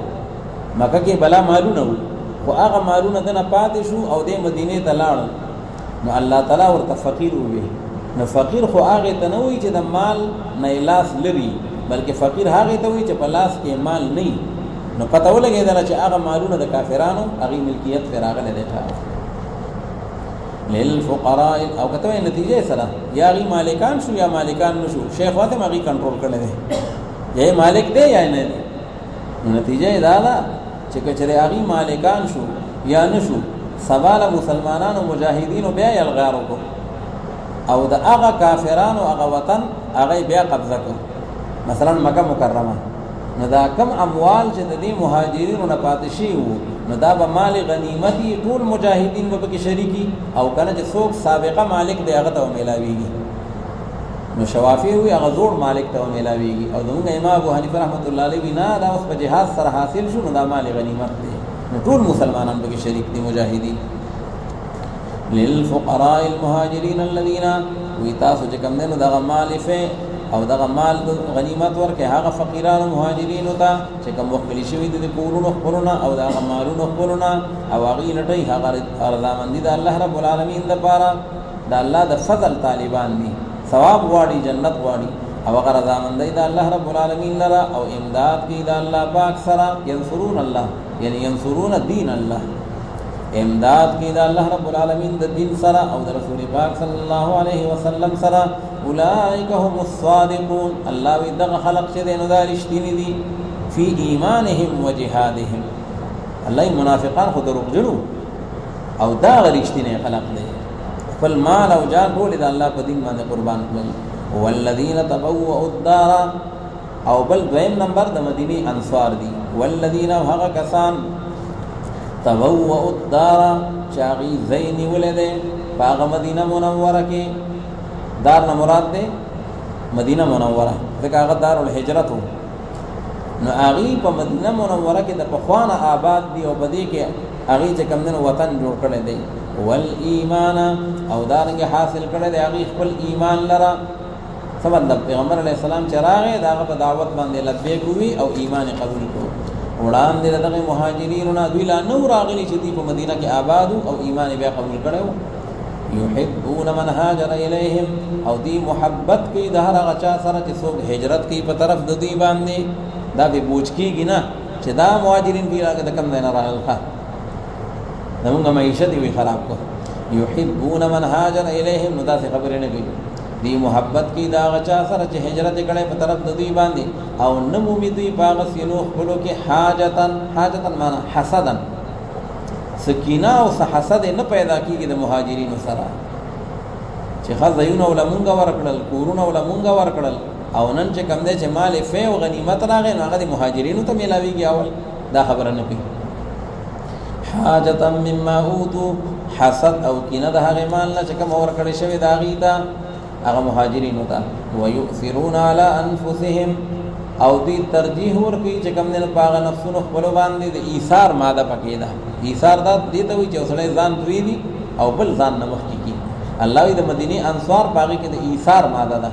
[SPEAKER 1] مکه کې بلا مالونه وو خو هغه مالونه دنه پاتې شو او د مدینه ته لاړ نو الله تعالی ورته فقیر وی نو فقیر خو هغه ته نه وی چې د مال نه لاس لري بلکې فقیر هغه ته وی چې په لاس کې مال نه نو پته ولګیدل چې هغه مالونه د کافرانو هغه ملکیت پر راغله ده للفقراء او کته نتیجه سره یا غي مالکان شو یا مالکان نشو شیخ واته مغي کنټرول کړل دي یې مالک دی یا نه نتیجه دا ده چې کچره هغه مالکان شو یا نشو سوال مسلمانانو مجاهدینو بیا یلغارو کو او د هغه کافرانو هغه وطن هغه بیا قبضه کو مثلا مکه مکرمه نو دا کم اموال چې د دې مهاجرینو نه پاتې شي وو نو دا به مال غنیمتي ټول مجاهدین به کې شریکی او کنه چې څوک سابقه مالک دی هغه ته ملاويږي نو شوافی وی هغه زوړ مالک ته ملاويږي او دغه امام ابو حنیفه رحمت الله علیه وینا دا اوس په جهاد سره حاصل شو نو دا مال غنیمت دی نو ټول مسلمانان به کې شریک دي مجاهدین للفقراء المهاجرين الذين ويتاسو چې کوم نه دغه مال فی او دغه مال غنیمت ورکه هغه فقیرانو مهاجرینو ته چې کوم وکلی شوی د کورونو خپلونه او دغه مالونو خپلونه او هغه لټي هغه رضامندي د الله رب العالمین لپاره د الله د فضل طالبان دي ثواب غواړي جنت غواړي او هغه رضامندي د الله رب العالمین لره او امداد کوي د الله پاک سره ينصرون الله یعنی ينصرون دین الله امداد کی دا اللہ رب العالمین دا دین سرا او دا رسول پاک صلی اللہ علیہ وسلم سرا اولئک هم الصادقون اللہ وی دغ خلق شدین دا رشتینی دی فی ایمانهم و جہادهم اللہ منافقان خود رق جنو او دا رشتینی خلق دے فالمال او جان بولی دا اللہ پا دین مانے قربان کلی والذین تبوؤ الدار او بل دویم نمبر دا مدینی انصار دی والذین او حق کسان تبوؤ الدار چاغی زینی ولده باغ مدینہ منورہ کی دار نہ مراد دے مدینہ منورہ ذکا آغا دار الحجرت ہو نو آغی پا مدینہ منورہ کی دا پخوان آباد دی او بدی کے آغی چکم دن وطن جوڑ کردے دے والایمان او دارنگی حاصل کردے دے آغی خپل ایمان لرا سمت دا پیغمبر علیہ السلام چراغے دا آغا پا دعوت باندے لبیک ہوئی او ایمان قبول کو وڑان دے دغه مهاجرینو دوی لا نو راغلی چې دی په مدینه کې آباد او ایمان بیا قبول کړو یحبون من هاجر الیهم او دی محبت کوي د هر هغه چا سره چې څوک هجرت کوي په طرف د دوی باندې دا به بوج کیږي نه چې دا مهاجرین پیراګه د کم نه راغله دغه معیشت وی خراب کو یحبون من هاجر الیهم نو دا څه خبرې نه کوي دی محبت کی دا غچا سره چې هجرت کړي په طرف د دوی باندې او نمومي دوی باغ سینو خپلو کې حاجتن معنا حسدن سکینه او حسد نه پیدا کیږي د مهاجرینو سره چې خزایونه ولمونګه ورکړل کورونه ولمونګه ورکړل او نن چې کم دې چې مال فی او غنیمت راغی نو هغه د مهاجرینو ته ملاویږي اول دا خبره نه کوي حاجتن مما اوتو حسد او کینه د هغه مال نه چې کوم ورکړی شوی دا غیتا هغه مهاجرین ہوتا ويؤثرون على انفسهم او دی ترجیح ورکی چې کوم نه پاغه نفسونو خپل باندې د ایثار ماده پکې ده ایثار دا دې ته وي چې وسړی ځان پریدي او بل ځان نه مخکې کی الله دې مدینی انصار پاغه کې د ایثار ماده ده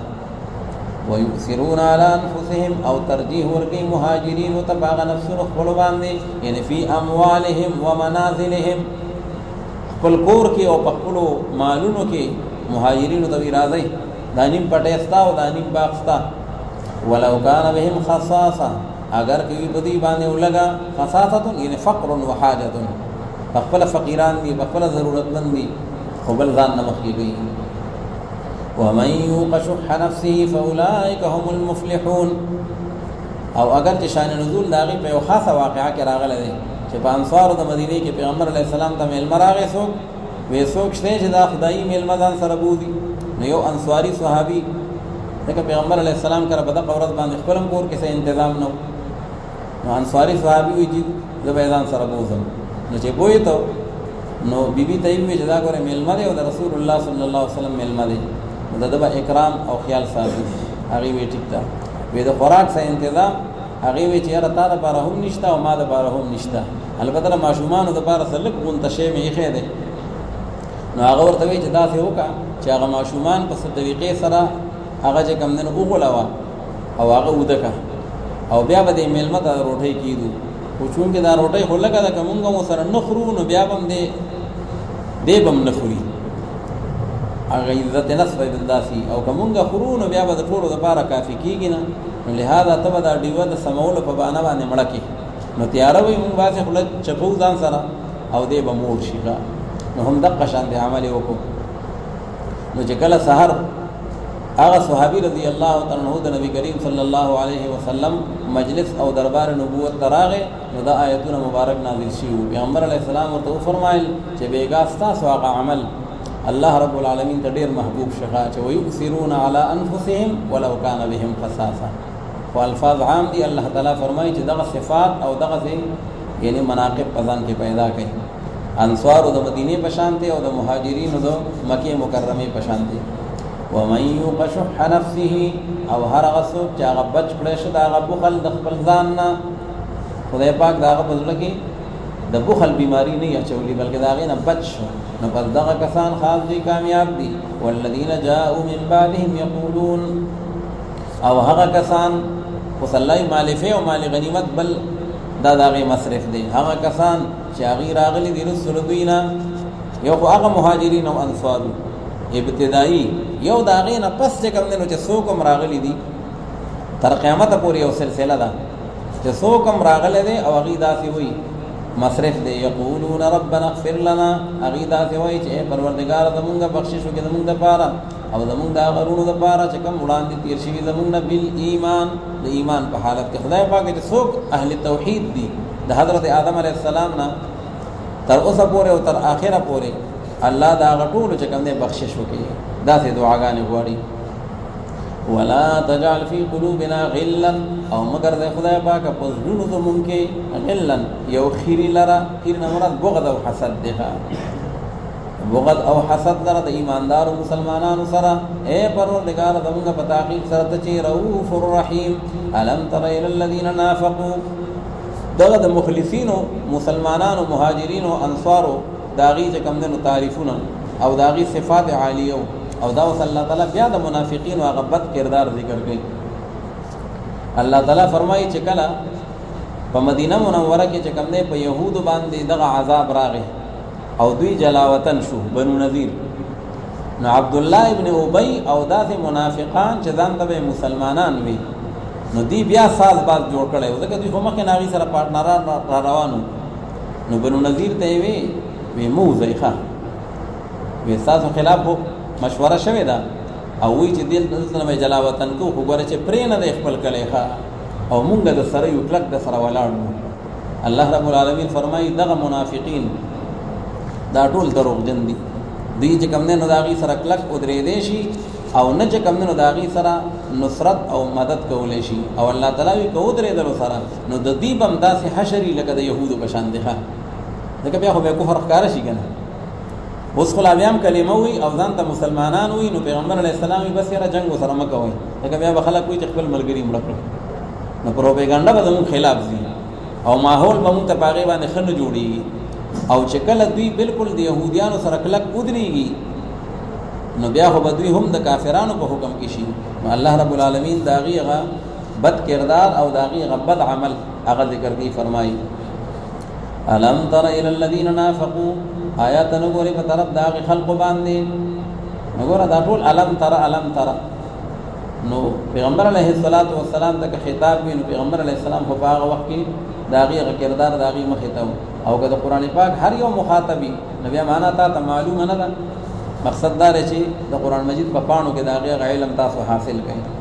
[SPEAKER 1] ويؤثرون على انفسهم او ترجیح ورکی مهاجرین او پاغه نفسونو خپل باندې یعنی فی اموالهم ومنازلهم خپل کور کې او خپل مالونو کې مهاجرین ته راځي دانیم پټیستا او دانیم باغستا ولو کان بهم خصاصه اگر کوي بدی باندې ولګا خصاصه یعنی فقر و حاجه خپل فقیران دي خپل ضرورتمند دي خپل ځان نه مخکېږي ومن يوق شح نفسه فاولئك هم المفلحون او اگر چې شان نزول داغي په خاصه واقعا کې راغله دي چې په انصار د مدینه کې پیغمبر علیه السلام ته مل مراغه سو وې څوک شته چې دا خدایي میلمدان سره بودي نو یو انصاری صحابي دغه پیغمبر علیه السلام کړه په دغه ورځ باندې خپل کور کې څه تنظیم نو انصاری صحابي وی چې د بیان سره بوزم نو چې بوې ته نو بیبي ته یې چې دا ګوره میلمده او د رسول الله صلی الله علیه وسلم میلمده دغه اکرام او خیال ساتي هغه وی ټیک تا وې د خوراک څه تنظیم هغه وی چې را تا لپاره هم نشته او ما لپاره هم نشته البته ماشومان د لپاره سلک غونته شی مې خې ده نو هغه ورته وی چې دا څه وکا چې هغه ماشومان په طریقې سره هغه چې کم دنه وګولوا او هغه ودکا او بیا به د میلمه ته روټي کیدو خو چون کې دا روټي خلګه دا کومګه مو سره نخرو نو بیا بم دې بم نخوري هغه عزت نصب دنداسي او کومګه خرو نو بیا به د ټولو لپاره کافي کیږي نه لہذا تبه دا دیو د سمول په باندې باندې مړکی نو تیار وي موږ واسه خلک چپو ځان سره او دې به موړ شي نو هم دغه شان دی عمل وکړو نو چې کله سحر هغه صحابي رضی الله تعالی عنہ د نبی کریم صلی الله علیه وسلم مجلس او دربار نبوت تراغه نو دا آیتونه مبارک نازل شي پیغمبر علیه السلام ورته فرمایل چې بیګاستا سواغه عمل الله رب العالمین ته ډیر محبوب شغا چې ويؤثرون على انفسهم ولو كان بهم خصاصه والفاظ عام دي الله تعالی فرمایي چې دغه صفات او دغه یعنی مناقب پزان کې پیدا کړي انصار د مدینه په شان دي او د مهاجرین د مکه مکرمه په شان دي ومن يوق شح نفسه او هر غصب چې هغه بچ کړي شو دا هغه بخل د خپل ځان نه خدای پاک دا هغه بدل کې د بخل بیماری نه اچولي بلکې دا غي نه بچ شو نو پس دغه کسان خاص دي کامیاب دي والذین جاءوا من بعدهم يقولون او هغه کسان وصلی مالفه او مال غنیمت بل دا داغه مصرف دی هغه کسان چې هغه راغلي دي رسول دوینا یو خو هغه مهاجرین او انصار ابتدایي یو داغه نه پس چې کوم دنو چې څوک راغلي دي تر قیامت پورې یو سلسله ده چې څوک راغلي دي او هغه داسې وي مصرف دی یقولون ربنا اغفر لنا هغه داسې وایي چې پروردگار زمونږه بخشش وکړي زمونږ لپاره او زمونږ د غرونو لپاره چې کوم وړاندې تیر شوي زمونږ نه بل ایمان د ایمان په حالت کې خدای پاک چې څوک اهل توحید دي د حضرت آدم علیه السلام نه تر اوسه پورې او تر آخره پورې الله دا غټول چې کوم دې بخشش وکړي داسې دعاګانې غواړي ولا تجعل في قلوبنا غلا او مگر د خدای پاک په زړونو زمونږ کې غلا یو خیری لرا خیر نه مراد بغض او حسد دی بغض او حسد لرا د ایماندار مسلمانانو سره اے پروردگار زمونږ په تحقیق سره ته چې رؤوف الرحیم الم تر الى الذين نافقوا دغه د مخلصینو مسلمانانو مهاجرینو انصارو داغي چې کوم دنو تعریفونه او داغي صفات عالیه او دا وصلی الله تعالی بیا د منافقین او غبط کردار ذکر کړي الله تعالی فرمایي چې کله په مدینه منوره کې چې کوم دی په يهودو باندې دغه عذاب راغی او دوی جلاوطن شو بنو نذیر نو عبد الله ابن ابي او داسې منافقان چې ځان ته مسلمانان وي نو دی بیا ساز باز جوړ کړي او ځکه دوی هم کې ناغي سره پارتنران را روانو نو بنو نذیر ته وی مو ځایخه وی تاسو خلاف مشوره شوه دا او وی چې دل نه جلاوطن کو وګوره چې پرې نه د خپل کړي ښا او مونږ د سره یو کلک د سره ولاړو الله رب العالمین فرمایي دغه منافقین دا ټول دروغجن دي دوی چې کوم نه داغي سره کلک او درې دي شي او نه چې کوم نه داغي سره نصرت او مدد کولې شي او الله تعالی کو درې درو سره نو د دې بم داسې حشری لکه د يهودو په شان دي ښا دغه بیا خو به کفر ښکار شي کنه اوس خلاویام کلمه وي او ځان ته مسلمانان وي نو پیغمبر علی السلام بس یې را جنگ سره مکوي دغه بیا خلک وي چې خپل ملګری مړ کړ نو پروپاګاندا به زموږ خلاف دي او ماحول به موږ ته پاغي باندې خنه جوړيږي او چې کله دوی بالکل د يهوديانو سره کلک ودرېږي نو بیا خو دوی هم د کافرانو په حکم کې شي نو الله رب العالمین داغي هغه بد کردار او داغي هغه بد عمل هغه ذکر کوي فرمایي الم تر الى الذين نافقوا آیات نګوري په طرف داغي خلق باندې نګوره دا ټول الم تر نو پیغمبر علیه الصلاۃ والسلام ته خطاب وی نو پیغمبر علیه السلام په هغه وخت کې داغي کردار داغي مخه ته او کله قران پاک هر یو مخاطبي نبی معنا ته معلومه نه ده مقصد دا چې د قران مجید په پاڼو کې داغي علم تاسو حاصل کړئ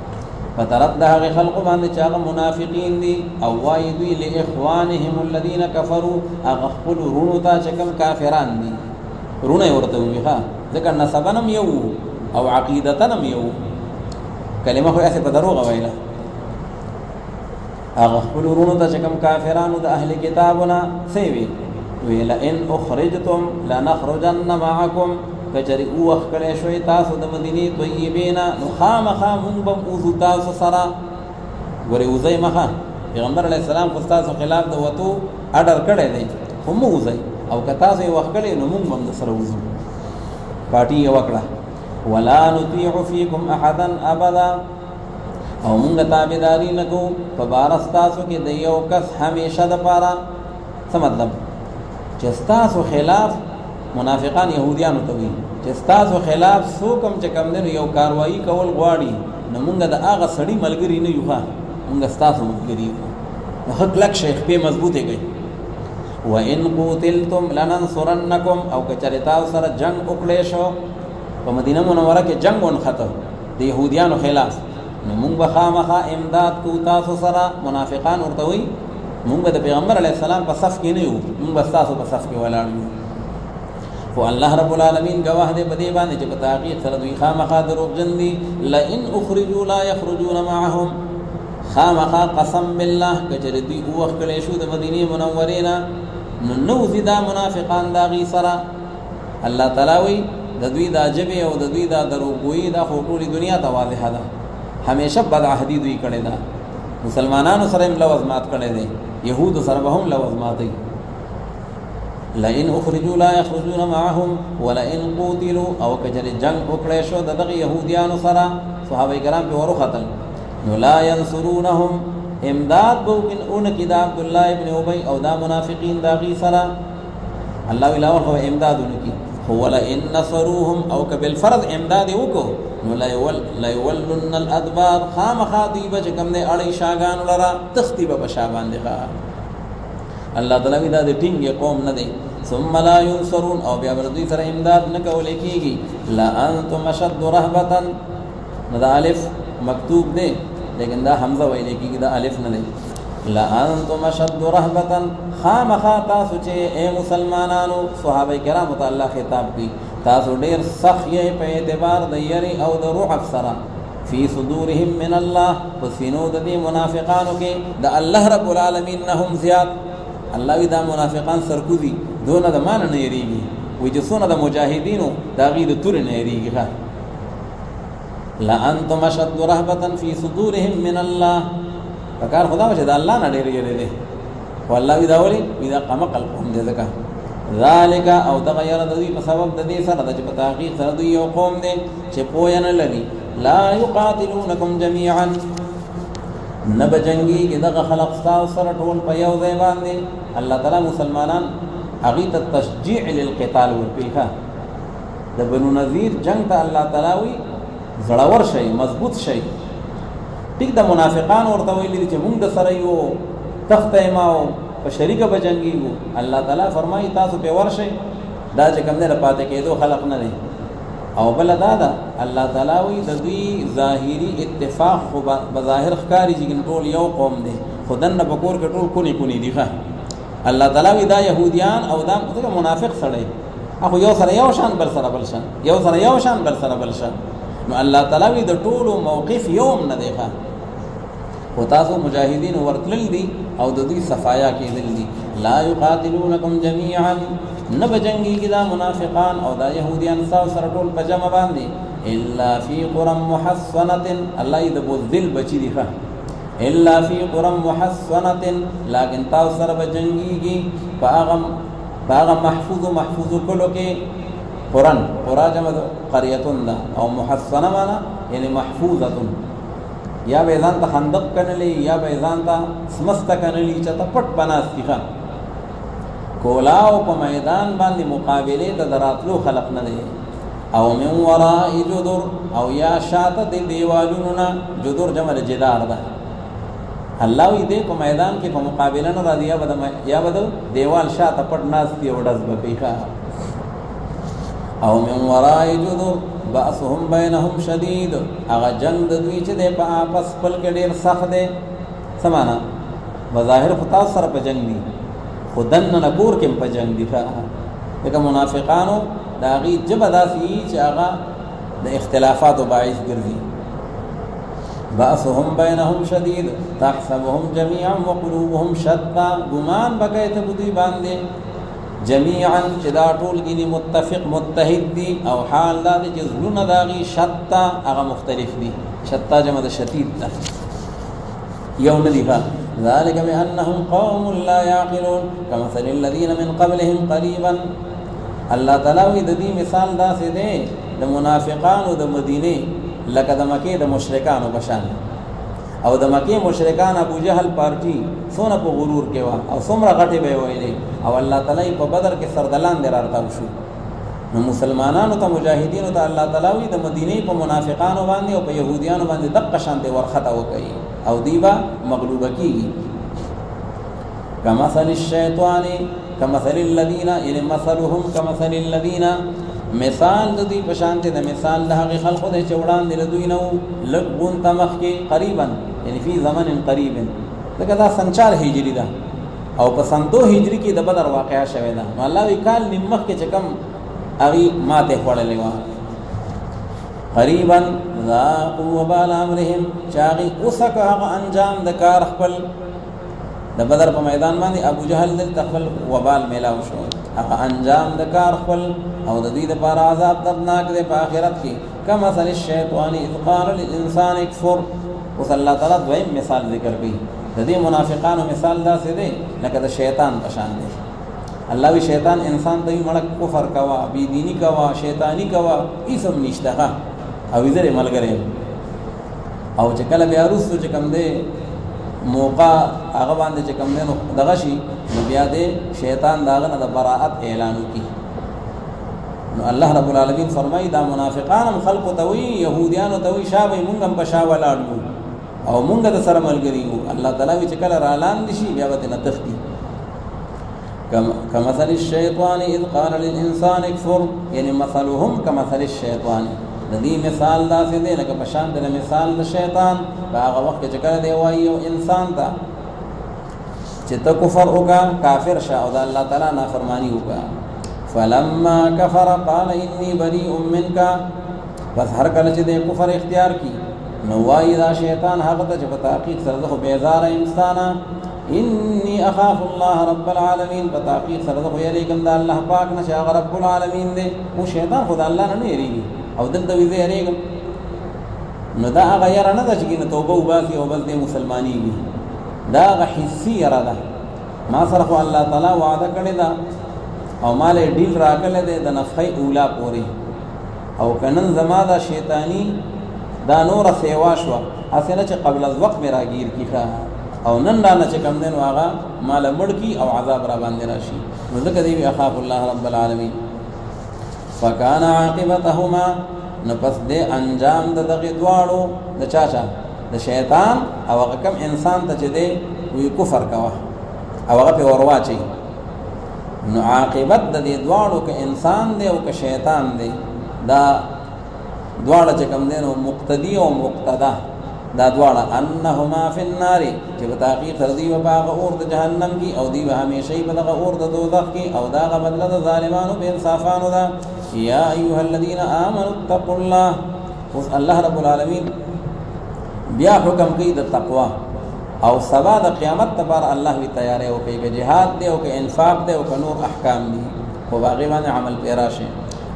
[SPEAKER 1] په طرف داغي خلق باندې چې هغه منافقین دي او وای دوی له اخوانهم الذين كفروا اغفل رونو ته چې کوم کافران دي رونه ورته وي ها ځکه نسبنم یو او عقیدتنم یو کلمه خو اسه په دروغه ویله هغه خپل ورونو ته چې کوم کافرانو د اهل کتابونه سیوی ویل ان اخرجتم لنخرجن معكم کچری او وخکړې شوي تاسو د مدینه طیبینا نو خامخا مونږ به اوزو تاسو سره ګورې اوزای مخه پیغمبر علی السلام خو تاسو خلاف د وته اډر کړی دی هم اوزای او که تاسو یې وخکړې نو مونږ هم سره اوزو پارټي یې وکړه ولا نطيع فيكم احدا ابدا او مونږ تابعداري نکو په بارستاسو کې د یو کس همیشه د پاره څه مطلب چې تاسو خلاف منافقان يهوديان ته وي چې تاسو خلاف څوک چې کم دین یو کاروایی کول غواړي نو مونږ د هغه سړی ملګری نه یو ښه مونږ تاسو ملګری یو حق لک شیخ په مضبوطه کوي وان قتلتم لننصرنکم او کچره تاسو سره جنگ وکړې شو په مدینه منوره کې جنگ ونخته د يهوديانو خلاف نو مونږ به خامخا امداد کو تاسو سره منافقان ورته وي مونږ د پیغمبر علی السلام په صف کې نه یو مونږ تاسو په صف کې ولاړ یو خو الله رب العالمین گواه دې په دې باندې چې په تحقیق سره دوی خامخا دروغجن دي لئن اخرجوا لا يخرجون معهم خامخا قسم بالله کچره دوی وخت کله شو د مدینه منورې نه نو زیدا منافقان داغي سره الله تعالی وی د دوی د جبه او د دوی د دروغوي د ټولې دنیا ته واضحه ده همیشه بد عهدی دوی کړي ده مسلمانانو سره هم لوازمات کړي دي يهود سره به هم لوازمات دي لئن اخرجوا لا يخرجون معهم ولئن قتلوا او کجر جنگ وکړې شو دغه يهوديانو سره صحابه کرام په ورو خطل نو لا ينصرونهم امداد بوکن اون کی دا عبداللہ ابن ابی او دا منافقین دا غی سرا اللہ ویلاور خو امداد ان کی هو لئن نصروهم او بالفرض امداد وکو نو لا يولن الادبار خام خاطیب چکم دے اڑی شاگان لرا تختی با شابان دے اللہ تعالی وی دا دے ٹنگ قوم نہ دے ثم لا ينصرون او بیا بردی سر امداد نہ کولے کیگی لا انتم اشد رهبتا دا الف مکتوب دے لیکن دا حمزہ ویلے کی دا الف نہ دے لا انتم اشد رهبتا خامخا تاسو چے اے مسلمانانو صحابہ کرام تعالی خطاب کی تاسو ډیر سخت یې په اعتبار د یری او د روح افسرا فی صدورهم من الله فسینو د دې منافقانو کې د الله رب العالمین نهم زیاد الله وی دا منافقان سرکوزی دونه د مان نه یریږي وی چې سونه د مجاهدینو دا غي د تور نه یریږي لا انتم اشد رهبه فی صدورهم من الله فکار خدا وجه دا الله نه ډیر یری دي والله وی دا ولی وی دا قم قلبهم دې ځکه ذالک او تغیر د دې په سبب د دې سره د په تحقیق سره دوی یو قوم دي چې پوی نه لري لا یقاتلونکم جميعا نبجنگی کې دغه خلق تاسو سره ټول په یو ځای باندې الله تعالی مسلمانان هغه ته تشجيع للقتال ورپیخه د بنو نذیر جنگ ته الله تعالی وی زړور شي مضبوط شي ټیک د منافقان ورته ویلي چې موږ د سره یو تخت ماو په شریکه بجنګیو الله تعالی فرمایي تاسو په ورشه دا چې کوم نه پاتې کېدو خلق نه دي او بل دا الله تعالی وی د دوی ظاهری اتفاق خو بظاهر ښکاری چې ټول یو قوم دي خدن په کور کې ټول کونی دي ښه الله تعالی وی دا يهوديان او دا منافق سره اخو یو سره یو شان بل سره بل شان یو سره یو شان بل سره بل شان نو الله تعالی وی د ټولو موقف یوم نه دی ښه او تاسو مجاهدین ورتل دي او د دوی صفایا کېدل دي لا یقاتلونکم جميعا نبجنگی کی دا منافقان او دا یهودیان ساو سره ټول په جمع باندې الا فی قرى محصنه الله دې بوذل بچی دی ښه الا فی قرى محصنه لیکن تاسو سره بجنگی کی باغ محفوظ کلو کې قرآن جمع قرية او محصنه معنا یعنی محفوظه یا بیزان تا خندق کنلی یا بیزان تا سمست کنلی چا پٹ بناستی خان کولاو پا میدان باندی مقابله تا دراتلو خلق نده او من ورائی جدر او یا شاعت دی دیوالونونا جدر جمع جدار ده اللہوی دے پا میدان کی پا مقابله نرا دی یا بدو دیوال شاعت پٹ ناستی او ڈز بپیخا او من ورائی جدر باسهم بینهم شدید اغا جنگ دوی چې د په آپس خپل کې ډیر سخت دی سمانا بظاهر خطا سره په جنگ دي خدن نه کور کې په جنگ دي ښه منافقانو دا غي جبداسي چې هغه د اختلافات باعث ګرځي باسهم بینهم شدید تحسبهم جميعا وقلوبهم شتى ګمان بکایته دوی باندې جميعا چې دا ټول کې متفق متحد دي او حال دا چې زلون داغي شتا هغه مختلف دي شتا جمع د شدید ده یو ندی ذلك بانهم قوم لا يعقلون كمثل الذين من قبلهم قريبا الله تعالی د دې مثال دا سي دي د منافقانو د مدینه لکه د مکه د مشرکانو بشان او د مکه مشرکان ابو جهل پارټي سونه په غرور کې وا او څومره غټي به ویلې او الله تعالی په بدر کې سردلان درارتاو شو نو مسلمانانو ته مجاهدینو ته الله تعالی د مدینه په منافقانو باندې او په يهوديانو باندې دغه شان دي ورخته وکي او دیبا مغلوبه کیږي كمثل الشیطان كمثل الذين ان مثلهم كمثل الذين مثال د دې پشانته د مثال د هغه خلقو د چوڑان د دوی نو لګون تمخ کې قریبا یعنی فی زمن قریب دغه دا سنچار هجری ده او په سنتو هجری کې د بدر واقعا شوه ده الله وی کال نمخ کې چکم اغي ماته وړلې وا قریبا ذاقوا وبال امرهم چاغي اوسک هغه انجام د کار خپل د بدر په میدان باندې ابو جهل د تخفل وبال میلاو شو هغه انجام د کار خپل او د دې لپاره عذاب دردناک دی په آخرت کې کما مثل الشیطان اذ قال للانسان اکفر وصلی الله تعالی دویم مثال ذکر کړي د دې منافقانو مثال دا څه دی لکه د شیطان په شان دی الله وی شیطان انسان ته مړک کفر کوا بی دینی کوا شیطانی کوا ایسم نشته او دې ملګری او چې کله بیا وروسته چې کوم دی موقع هغه باندې چې کوم دی نو دغه شي نو بیا دې شیطان داغه نه د براءت اعلان وکړي. نو الله رب العالمین فرمایي دا منافقان هم خلق توي يهوديان توي شابه مونږ هم بشا ولاړو او مونږ د سره ملګری وو. الله تعالی چې کله را لاندې شي بیا به نه تختی. كمثل الشيطان اذ قال للانسان اكفر، یعنی مثلهم كمثل الشيطان، د دې مثال داسې دی لکه په شان د مثال د شیطان په هغه وخت کې چې کله دی وایي یو انسان ته چې ته کفر وکړه کافر شه او د الله تعالی نافرمانی وکړه، فلما كفر قال اني بريء منك، بس هر کله چې د کفر اختیار کی نو وایي دا شیطان هغه ته چې په تحقیق سره زه خو بیزاره انسان اني اخاف الله رب العالمین، په تحقیق سره زه خو یریږم د الله پاک نه چې هغه رب العالمین دی. او شیطان خو د الله نه یریږي او دلته وی زه یریږم، نو دا هغه یره نه ده چې نه توبه وباسي او بل دې مسلمانېږي، دا هغه حسي یره ده. ما سره خو الله تعالی وعده کړې ده او مال ډیل راکړل دی د نفخې اوله پورې، او کنن زما دا شیطانی دا نور سیوا شو اسنه چې قبل از وقت میرا گیر کیخه او نن دا نه چې کم دین واغه مال مړکی او عذاب را باندې راشي. نو ذکر دی اخاف الله رب العالمین. فکان عاقبتهما، نو پس دې انجام د دغه دواړو د چاچا د شیطان او هغه کم انسان ته چې دی وی کفر کوا او هغه په ورواچي، نو عاقبت د دې دواړو ک انسان دی او ک شیطان دی، دا دواړه چې کوم دي نو مقتدی او مقتدا، دا دواړه انهما فی النار، چې په تحقیق سره دی په هغه اور د جهنم کې او دی به همیشه په هغه اور د دوزخ کې، او دا غ بدله د ظالمانو په انصافانو ده. یا ایها الذین آمنوا اتقوا الله، اوس الله رب العالمین بیا حکم کوي د تقوا او سبا د قیامت لپاره الله وی تیارې او کوي جهاد دی او کې انفاق دی او که نور احکام دي او باقي باندې عمل پیرا شي.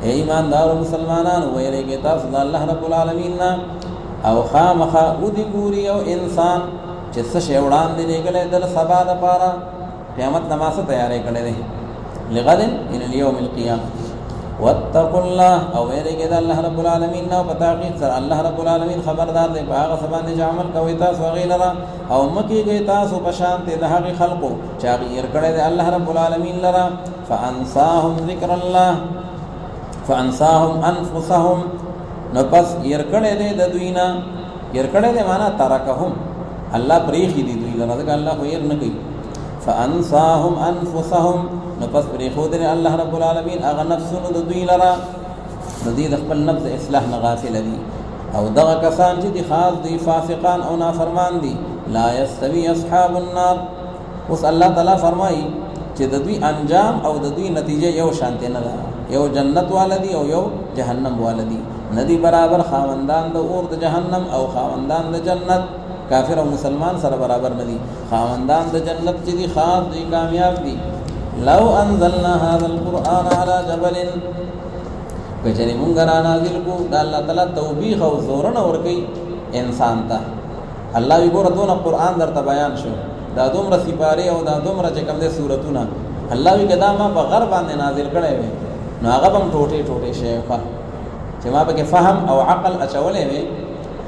[SPEAKER 1] اے ایماندار مسلمانانو ویریږئ تاسو د الله رب العالمین نه او خامخا ودی ګوري او انسان چې څه شی وړاندې لګلې د سبا لپاره قیامت نمازه تیارې کړې ده لغد ان اليوم القيامه. واتقوا الله، او ویریږئ د الله رب العالمین نه په تحقیق سره الله رب العالمین خبردار دی په هغه څه باندې چې عمل کوي تاسو غیلره، او مکیږئ تاسو په شان د هغه خلقو چې هغه یې کړې ده الله رب العالمین لره. فانساهم ذکر الله فانساهم انفسهم، نو پس يرکړې دې د دوینا، يرکړې دې معنا ترکهم، الله پریخي دي دوی لره، ځکه الله خو ير نه کوي. فانساهم انفسهم، نو پس پریخو دې الله رب العالمین هغه نفسونو د دوی لره، د دې د خپل نفس اصلاح نه غافل دي. او دغه کسان چې دي خاص دي فاسقان او نافرمان دي، لا يستوي اصحاب النار. اوس الله تعالی فرمایي چې د دوی انجام او د دوی نتیجه یو شانته نه ده، یو جنت والدی او یو جهنم والدی، ندی برابر خاوندان د اور د جهنم او خاوندان د جنت، کافر او مسلمان سره برابر ندی. خاوندان د جنت چې دي خاص دي کامیاب دي. لو انزلنا هذا القرآن على جبل، کچری مونږ را نازل کو د الله تعالی توبیخ او زورن ورکی انسان ته. الله وی ګوره دونه قرآن درته بیان شو، دا دومره سپاره او دا دومره چې کوم دي سورتونه، الله وی کدا ما په غرب باندې نازل کړي وي، نو هغه هم ټوټه ټوټه شي چې ما به فهم او عقل اچولې وي،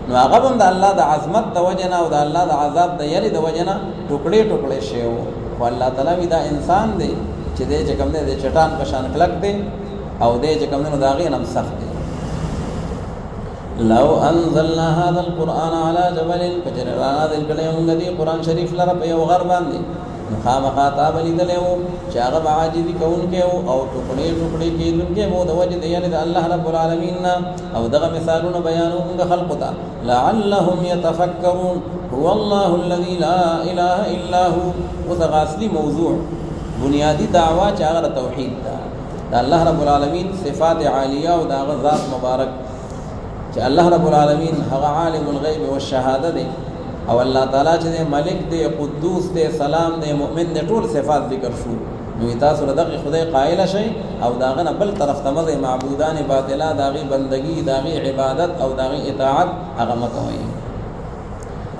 [SPEAKER 1] نو هغه هم د الله د عظمت د وجنه او د الله د عذاب د یری د وجنه ټوکړې ټوکړې شي. او الله تعالی وی دا انسان دی چې دې چې کوم دي چټان په شان کلک دی او دې چې کوم نو داغې نم سخت دی. لو انزلنا هذا القرآن على جبل، فجرنا ذل کلم الذي قرآن شریف لره په یو غر باندې مخامخا تابلی دلیو چې هغه عاجزي کوونکی او ټوکړې ټوکړې کېدونکی وو د وجه د یعنی د الله رب العالمین او دغه مثالونه بیانوونکي خلق ته لعلهم يتفکرون هو الله الذي لا اله الا هو. وتغاصلی موضوع بنیادی دعوا چې هغه توحید ده، د الله رب العالمین صفات عالیه او دغه ذات مبارک چې الله رب العالمین هغه عالم الغیب والشهاده دی، او الله تعالی چې ملک دی، قدوس دی، سلام دی، مؤمن دی، ټول صفات ذکر شو. نو تاسو دغه خدای قائل شي او داغه نه بل طرف ته مزه معبودان باطله داغي بندگی داغي عبادت او داغي اطاعت هغه مکوئ.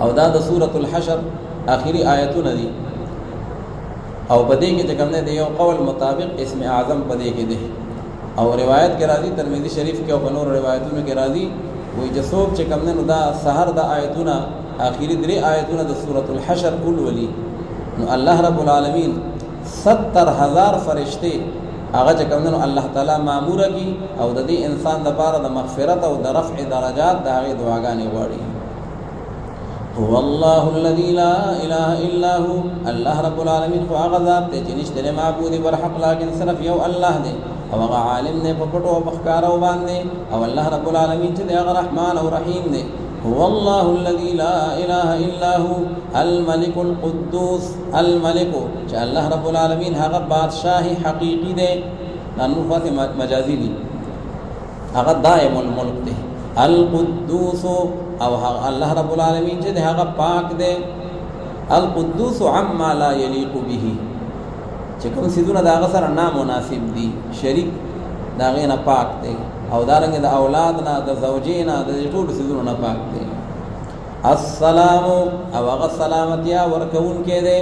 [SPEAKER 1] او دا د سورۃ الحشر اخیری آیتونه دي، او پدې کې چې کوم نه دی یو قول مطابق اسم اعظم پدې کې دی، او روایت کې راځي ترمذی شریف کې او نور روایتونو کې راځي وی جسوب چې کوم نه دا سحر د آیتونه اخیری درې آیتونه د سورۃ الحشر اولولي نو الله رب العالمین 70000 فرشته هغه چې کوم نه الله تعالی مامور کی او د دې انسان د لپاره د مغفرت او د رفع درجات د هغه دعاګانې غواړي. هو الله الذي لا اله الا هو الله رب العالمین خو هغه ذات دی چې نشته معبود برحق لكن صرف یو الله دی او هغه عالم دی په پټو او ښکارو باندې او الله رب العالمین چې هغه رحمان او رحیم دی. هو الله الذي لا اله الا هو الملك القدوس الملك چې الله رب العالمین هغه بادشاہ حقیقی دی نو فاطمه مجازی دی هغه دائم الملک دی القدوس او الله رب العالمین چې هغه پاک دی القدوس عما لا يليق به چې کوم سيزونه داغه سره نامناسب دي شریک داغه نه پاک دی او دارنګ د اولاد نه د زوجین نه د ټول سيزونه نه پاک دی. السلام او هغه سلامتیا ورکون کې دی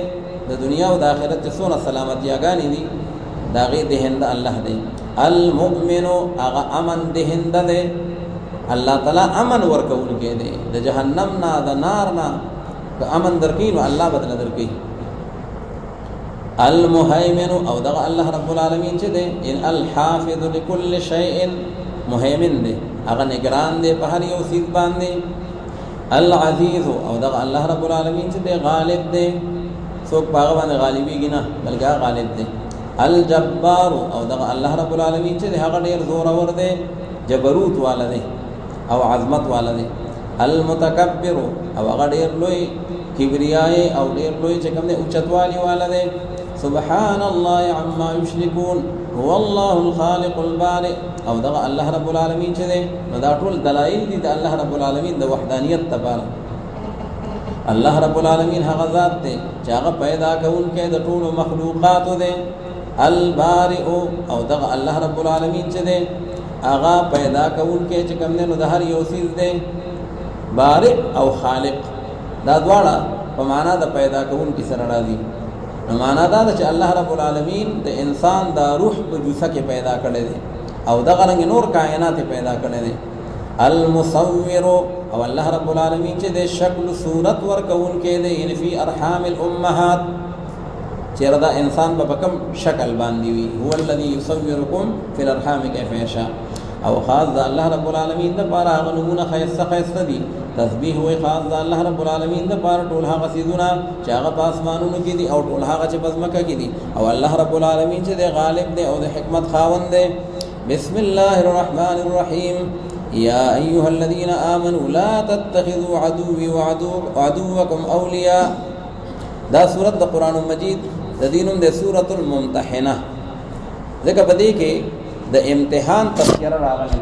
[SPEAKER 1] د دنیا او د آخرت څخه سلامتیا غانې دي داغه دهند الله دی. المؤمن هغه امن دهند دی الله تعالی امن ورکون کې دی د جهنم نه د نار نه د امن درکې نو الله بدل درکې. المهيمن او دغه الله رب العالمین چې دی ان الحافظ لكل شيء مهيمن دی هغه نگران دی په هر یو چیز باندې. العزيز او دغه الله رب العالمین چې دی غالب دی څوک پاغه باندې غالبیږي نه بلکې غالب دی. الجبار او دغه الله رب العالمین چې دی هغه ډیر زور اور دی جبروت والا دی او عظمت والا دی. المتکبر او هغه ډیر لوی کبریای او ډیر لوی چې کوم دی اوچتوالی والا دی. سبحان الله عما يشركون هو الله الخالق البارئ او دغه الله رب العالمین چې دی نو دا ټول دلایل دي د الله رب العالمین د وحدانیت لپاره. الله رب العالمین هغه ذات دی چې هغه پیدا کوونکی د ټول مخلوقات دی. البارئ او دغه الله رب العالمین چې دی هغه پیدا کوونکی چې کوم دی نو د هر یو چیز دی. بارئ او خالق دا دواړه په معنا د پیدا کوونکی سره راځي. نو معنا دا چې الله رب العالمین د انسان د روح په جوسه کې پیدا کړی دی او دغه رنګ نور کائنات پیدا کړی دی. المصور او الله رب العالمین چې د شکل صورت ورکون کې دی ان فی ارحام الامهات چیرې دا انسان په کوم شکل باندې وي. هو الذي يصوركم في الارحام كيف يشاء او خاص د الله رب العالمین د پاره هغه نمونه خیسته دي. تسبیح وی خاص د الله رب العالمین د پاره ټول هغه سيزونه چې هغه په اسمانونو کې دي او ټول هغه چې په ځمکه کې دي او الله رب العالمین چې د غالب دی او د حکمت خاوند دی. بسم الله الرحمن الرحیم یا ایها الذين آمنوا لا تتخذوا عدوي وعدوكم اولیاء. دا سورۃ د قران مجید د دینوم د سورۃ الممتحنه ځکه په دې کې د امتحان تذکرہ راغلی